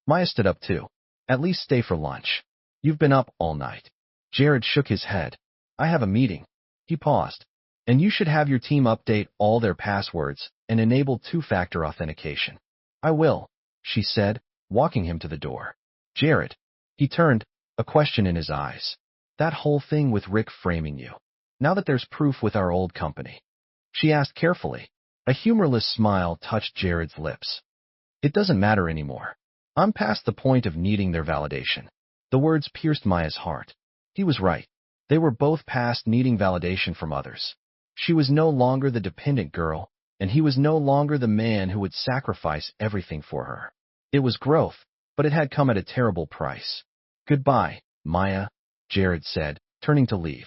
Maya stood up too. At least stay for lunch. You've been up all night. Jared shook his head. I have a meeting. He paused. And you should have your team update all their passwords and enable two-factor authentication. I will, she said, walking him to the door. Jared. He turned, a question in his eyes. That whole thing with Rick framing you. Now that there's proof with our old company. She asked carefully. A humorless smile touched Jared's lips. It doesn't matter anymore. I'm past the point of needing their validation. The words pierced Maya's heart. He was right. They were both past needing validation from others. She was no longer the dependent girl, and he was no longer the man who would sacrifice everything for her. It was growth, but it had come at a terrible price. Goodbye, Maya, Jared said, turning to leave.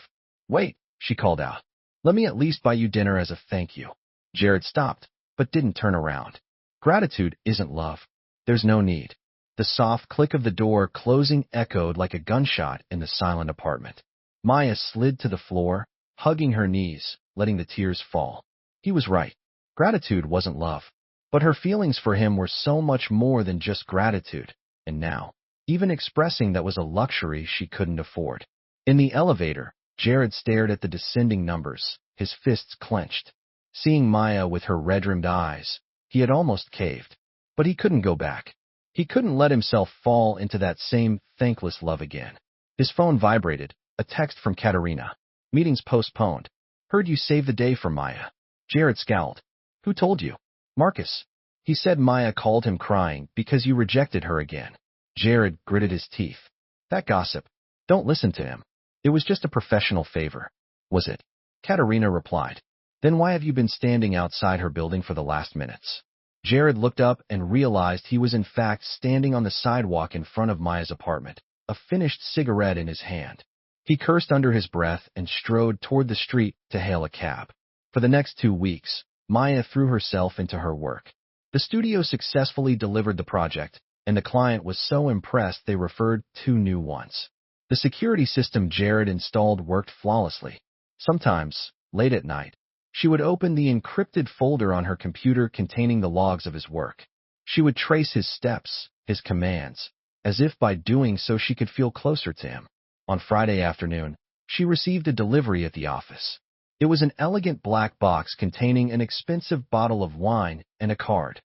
Wait, she called out. Let me at least buy you dinner as a thank you. Jared stopped, but didn't turn around. Gratitude isn't love. There's no need. The soft click of the door closing echoed like a gunshot in the silent apartment. Maya slid to the floor, hugging her knees, letting the tears fall. He was right. Gratitude wasn't love. But her feelings for him were so much more than just gratitude, and now, even expressing that was a luxury she couldn't afford. In the elevator, Jared stared at the descending numbers, his fists clenched. Seeing Maya with her red-rimmed eyes, he had almost caved. But he couldn't go back. He couldn't let himself fall into that same thankless love again. His phone vibrated, a text from Katerina. Meetings postponed. Heard you saved the day for Maya. Jared scowled. Who told you? Marcus. He said Maya called him crying because you rejected her again. Jared gritted his teeth. That gossip. Don't listen to him. It was just a professional favor. Was it? Katerina replied. Then why have you been standing outside her building for the last minutes? Jared looked up and realized he was in fact standing on the sidewalk in front of Maya's apartment, a finished cigarette in his hand. He cursed under his breath and strode toward the street to hail a cab. For the next 2 weeks, Maya threw herself into her work. The studio successfully delivered the project, and the client was so impressed they referred 2 new ones. The security system Jared installed worked flawlessly. Sometimes, late at night, she would open the encrypted folder on her computer containing the logs of his work. She would trace his steps, his commands, as if by doing so she could feel closer to him. On Friday afternoon, she received a delivery at the office. It was an elegant black box containing an expensive bottle of wine and a card.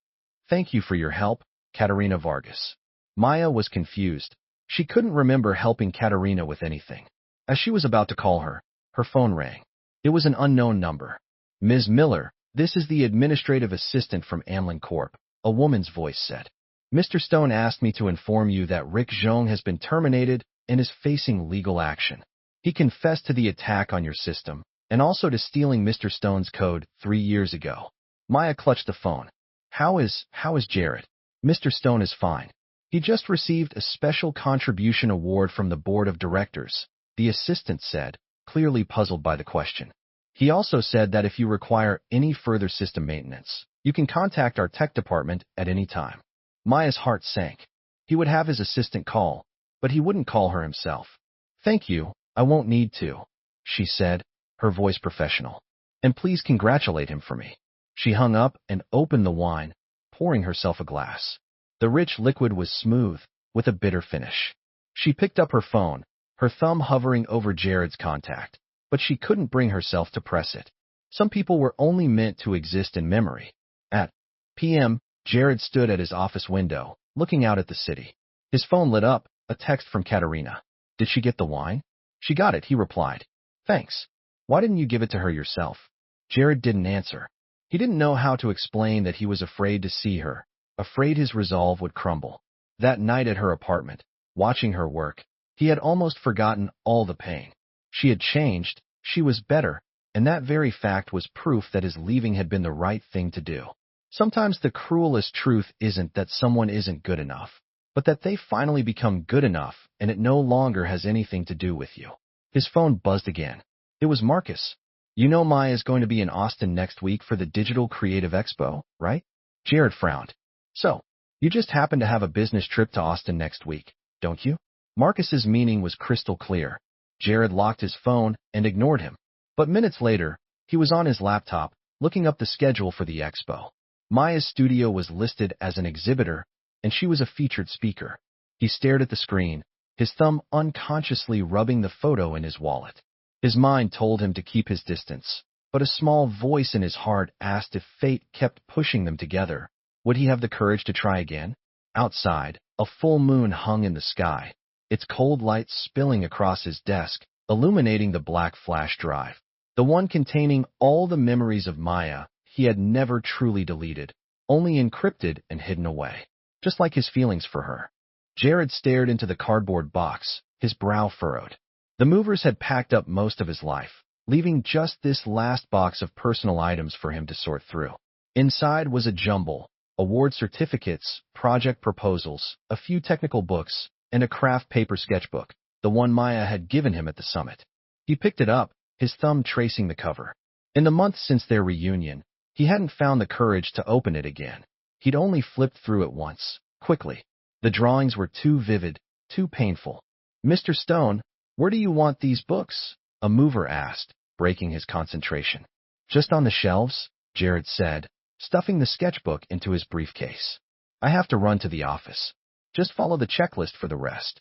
"Thank you for your help, Katerina Vargas." Maya was confused. She couldn't remember helping Katerina with anything. As she was about to call her, her phone rang. It was an unknown number. "Ms. Miller, this is the administrative assistant from Amlin Corp.," a woman's voice said. "Mr. Stone asked me to inform you that Rick Zhong has been terminated and is facing legal action. He confessed to the attack on your system and also to stealing Mr. Stone's code 3 years ago." Maya clutched the phone. How is Jared?" "Mr. Stone is fine. He just received a special contribution award from the board of directors," the assistant said, clearly puzzled by the question. "He also said that if you require any further system maintenance, you can contact our tech department at any time." Maya's heart sank. He would have his assistant call, but he wouldn't call her himself. "Thank you, I won't need to," she said, her voice professional. "And please congratulate him for me." She hung up and opened the wine, pouring herself a glass. The rich liquid was smooth, with a bitter finish. She picked up her phone, her thumb hovering over Jared's contact, but she couldn't bring herself to press it. Some people were only meant to exist in memory. At p.m., Jared stood at his office window, looking out at the city. His phone lit up, a text from Katerina. "Did she get the wine?" "She got it," he replied. "Thanks. Why didn't you give it to her yourself?" Jared didn't answer. He didn't know how to explain that he was afraid to see her, afraid his resolve would crumble. That night at her apartment, watching her work, he had almost forgotten all the pain. She had changed, she was better, and that very fact was proof that his leaving had been the right thing to do. Sometimes the cruelest truth isn't that someone isn't good enough, but that they finally become good enough and it no longer has anything to do with you. His phone buzzed again. It was Marcus. "You know Maya is going to be in Austin next week for the Digital Creative Expo, right?" Jared frowned. "So, you just happen to have a business trip to Austin next week, don't you?" Marcus's meaning was crystal clear. Jared locked his phone and ignored him. But minutes later, he was on his laptop, looking up the schedule for the expo. Maya's studio was listed as an exhibitor, and she was a featured speaker. He stared at the screen, his thumb unconsciously rubbing the photo in his wallet. His mind told him to keep his distance, but a small voice in his heart asked if fate kept pushing them together. Would he have the courage to try again? Outside, a full moon hung in the sky, its cold light spilling across his desk, illuminating the black flash drive, the one containing all the memories of Maya he had never truly deleted, only encrypted and hidden away, just like his feelings for her. Jared stared into the cardboard box, his brow furrowed. The movers had packed up most of his life, leaving just this last box of personal items for him to sort through. Inside was a jumble: award certificates, project proposals, a few technical books, and a craft paper sketchbook, the one Maya had given him at the summit. He picked it up, his thumb tracing the cover. In the months since their reunion, he hadn't found the courage to open it again. He'd only flipped through it once, quickly. The drawings were too vivid, too painful. "Mr. Stone, where do you want these books?" a mover asked, breaking his concentration. "Just on the shelves," Jared said, stuffing the sketchbook into his briefcase. "I have to run to the office. Just follow the checklist for the rest."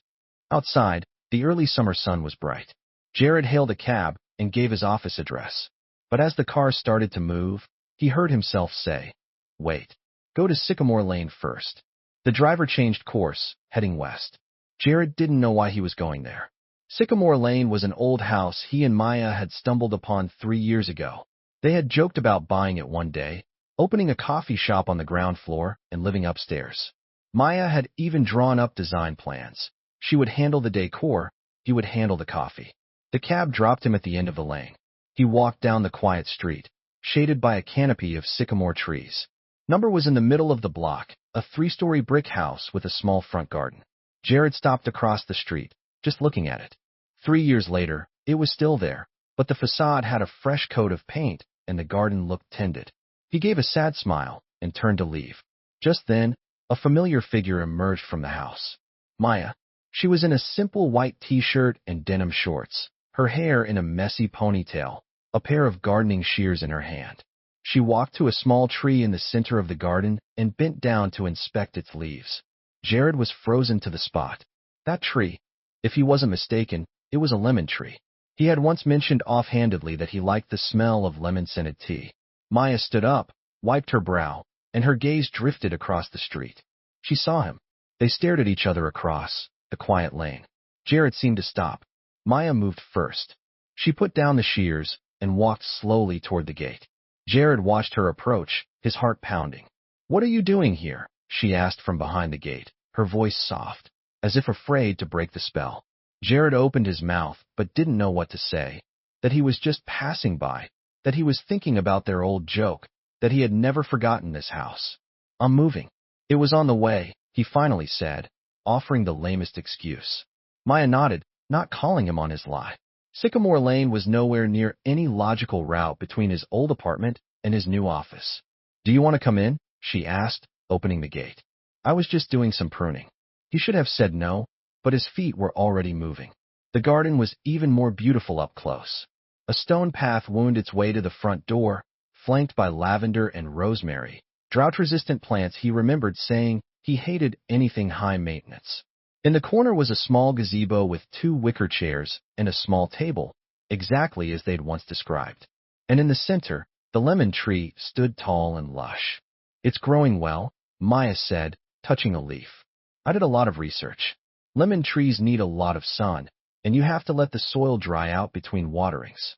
Outside, the early summer sun was bright. Jared hailed a cab and gave his office address. But as the car started to move, he heard himself say, "Wait, go to Sycamore Lane first." The driver changed course, heading west. Jared didn't know why he was going there. Sycamore Lane was an old house he and Maya had stumbled upon 3 years ago. They had joked about buying it one day, opening a coffee shop on the ground floor and living upstairs. Maya had even drawn up design plans. She would handle the decor, he would handle the coffee. The cab dropped him at the end of the lane. He walked down the quiet street, shaded by a canopy of sycamore trees. Number was in the middle of the block, a three-story brick house with a small front garden. Jared stopped across the street, just looking at it. 3 years later, it was still there, but the facade had a fresh coat of paint and the garden looked tended. He gave a sad smile and turned to leave. Just then, a familiar figure emerged from the house. Maya. She was in a simple white t-shirt and denim shorts, her hair in a messy ponytail, a pair of gardening shears in her hand. She walked to a small tree in the center of the garden and bent down to inspect its leaves. Jared was frozen to the spot. That tree, if he wasn't mistaken, it was a lemon tree. He had once mentioned offhandedly that he liked the smell of lemon-scented tea. Maya stood up, wiped her brow, and her gaze drifted across the street. She saw him. They stared at each other across the quiet lane. Jared seemed to stop. Maya moved first. She put down the shears and walked slowly toward the gate. Jared watched her approach, his heart pounding. "What are you doing here?" she asked from behind the gate, her voice soft, as if afraid to break the spell. Jared opened his mouth but didn't know what to say, that he was just passing by, that he was thinking about their old joke, that he had never forgotten this house. "I'm moving." "It was on the way," he finally said, offering the lamest excuse. Maya nodded, not calling him on his lie. Sycamore Lane was nowhere near any logical route between his old apartment and his new office. "Do you want to come in?" she asked, opening the gate. "I was just doing some pruning." He should have said no, but his feet were already moving. The garden was even more beautiful up close. A stone path wound its way to the front door, flanked by lavender and rosemary, drought-resistant plants he remembered saying he hated anything high maintenance. In the corner was a small gazebo with 2 wicker chairs and a small table, exactly as they'd once described. And in the center, the lemon tree stood tall and lush. "It's growing well," Maya said, touching a leaf. "I did a lot of research. Lemon trees need a lot of sun, and you have to let the soil dry out between waterings."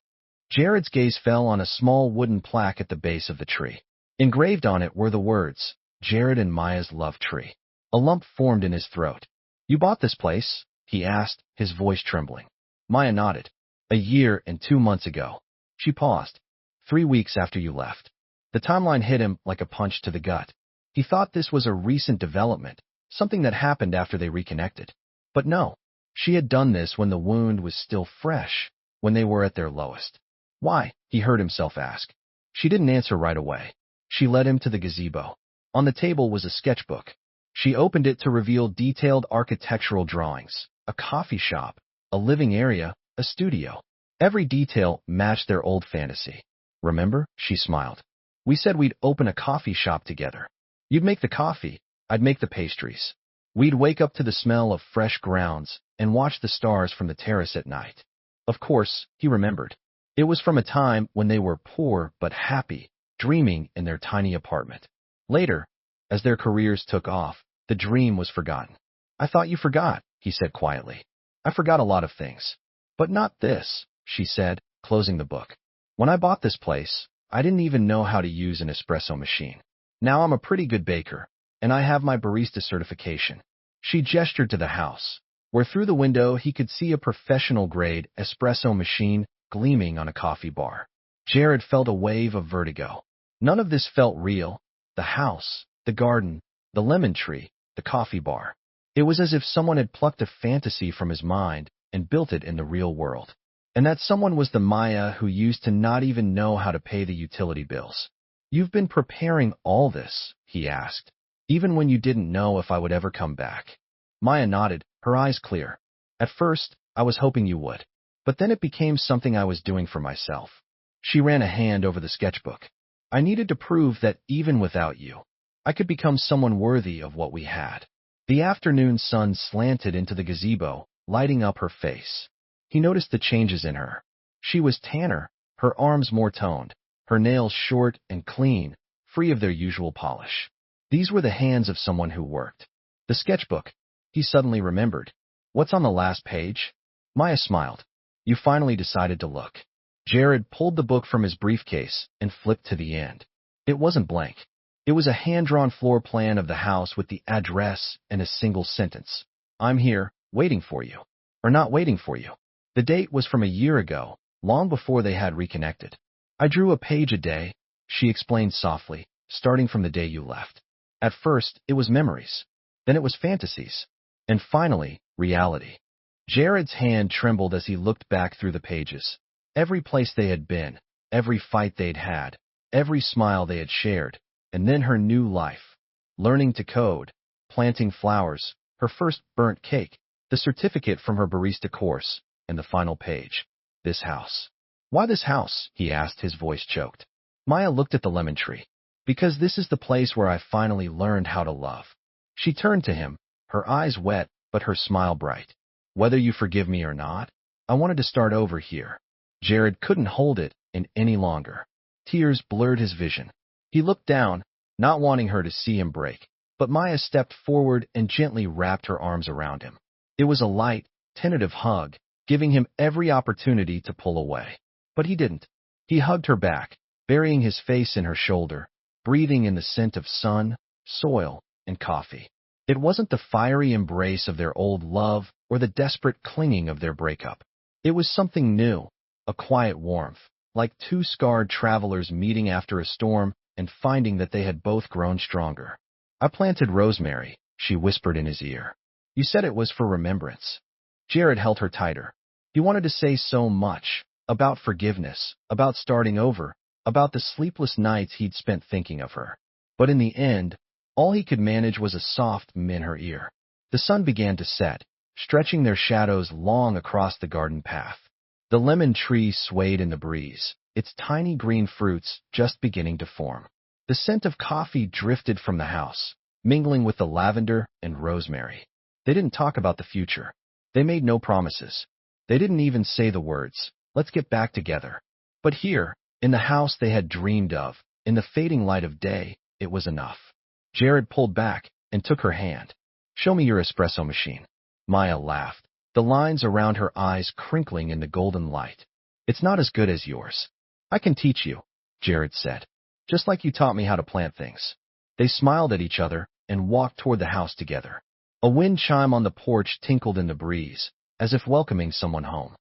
Jared's gaze fell on a small wooden plaque at the base of the tree. Engraved on it were the words, "Jared and Maya's Love Tree." A lump formed in his throat. "You bought this place?" he asked, his voice trembling. Maya nodded. "A year and 2 months ago." She paused. 3 weeks after you left." The timeline hit him like a punch to the gut. He thought this was a recent development, something that happened after they reconnected. But no, she had done this when the wound was still fresh, when they were at their lowest. "Why?" he heard himself ask. She didn't answer right away. She led him to the gazebo. On the table was a sketchbook. She opened it to reveal detailed architectural drawings, a coffee shop, a living area, a studio. Every detail matched their old fantasy. "Remember?" she smiled. "We said we'd open a coffee shop together. You'd make the coffee, I'd make the pastries. We'd wake up to the smell of fresh grounds and watch the stars from the terrace at night." Of course, he remembered. It was from a time when they were poor but happy, dreaming in their tiny apartment. Later, as their careers took off, the dream was forgotten. "I thought you forgot," he said quietly. "I forgot a lot of things. But not this," she said, closing the book. "When I bought this place, I didn't even know how to use an espresso machine. Now I'm a pretty good baker, and I have my barista certification." She gestured to the house, where through the window he could see a professional-grade espresso machine gleaming on a coffee bar. Jared felt a wave of vertigo. None of this felt real. The house, the garden, the lemon tree, the coffee bar. It was as if someone had plucked a fantasy from his mind and built it in the real world. And that someone was the Maya who used to not even know how to pay the utility bills. "You've been preparing all this?" he asked, "even when you didn't know if I would ever come back?" Maya nodded, her eyes clear. "At first, I was hoping you would. But then it became something I was doing for myself." She ran a hand over the sketchbook. "I needed to prove that even without you, I could become someone worthy of what we had." The afternoon sun slanted into the gazebo, lighting up her face. He noticed the changes in her. She was tanner, her arms more toned, her nails short and clean, free of their usual polish. These were the hands of someone who worked. The sketchbook, he suddenly remembered. "What's on the last page?" Maya smiled. "You finally decided to look." Jared pulled the book from his briefcase and flipped to the end. It wasn't blank. It was a hand-drawn floor plan of the house with the address and a single sentence. "I'm here, waiting for you." Or not waiting for you. The date was from a year ago, long before they had reconnected. "I drew a page a day," she explained softly, starting from the day you left. At first, it was memories. Then it was fantasies. And finally, reality. Jared's hand trembled as he looked back through the pages. Every place they had been, every fight they'd had, every smile they had shared, and then her new life. Learning to code, planting flowers, her first burnt cake, the certificate from her barista course, and the final page. This house. Why this house? He asked, his voice choked. Maya looked at the lemon tree. Because this is the place where I finally learned how to love. She turned to him, her eyes wet, but her smile bright. Whether you forgive me or not, I wanted to start over here. Jared couldn't hold it in any longer. Tears blurred his vision. He looked down, not wanting her to see him break, but Maya stepped forward and gently wrapped her arms around him. It was a light, tentative hug, giving him every opportunity to pull away. But he didn't. He hugged her back, burying his face in her shoulder, breathing in the scent of sun, soil, and coffee. It wasn't the fiery embrace of their old love or the desperate clinging of their breakup. It was something new, a quiet warmth, like two scarred travelers meeting after a storm and finding that they had both grown stronger. I planted rosemary, she whispered in his ear. You said it was for remembrance. Jared held her tighter. He wanted to say so much, about forgiveness, about starting over, about the sleepless nights he'd spent thinking of her. But in the end, all he could manage was a soft in her ear. The sun began to set, stretching their shadows long across the garden path. The lemon tree swayed in the breeze, its tiny green fruits just beginning to form. The scent of coffee drifted from the house, mingling with the lavender and rosemary. They didn't talk about the future. They made no promises. They didn't even say the words, let's get back together. But here, in the house they had dreamed of, in the fading light of day, it was enough. Jared pulled back and took her hand. Show me your espresso machine. Maya laughed, the lines around her eyes crinkling in the golden light. It's not as good as yours. I can teach you, Jared said. Just like you taught me how to plant things. They smiled at each other and walked toward the house together. A wind chime on the porch tinkled in the breeze, as if welcoming someone home.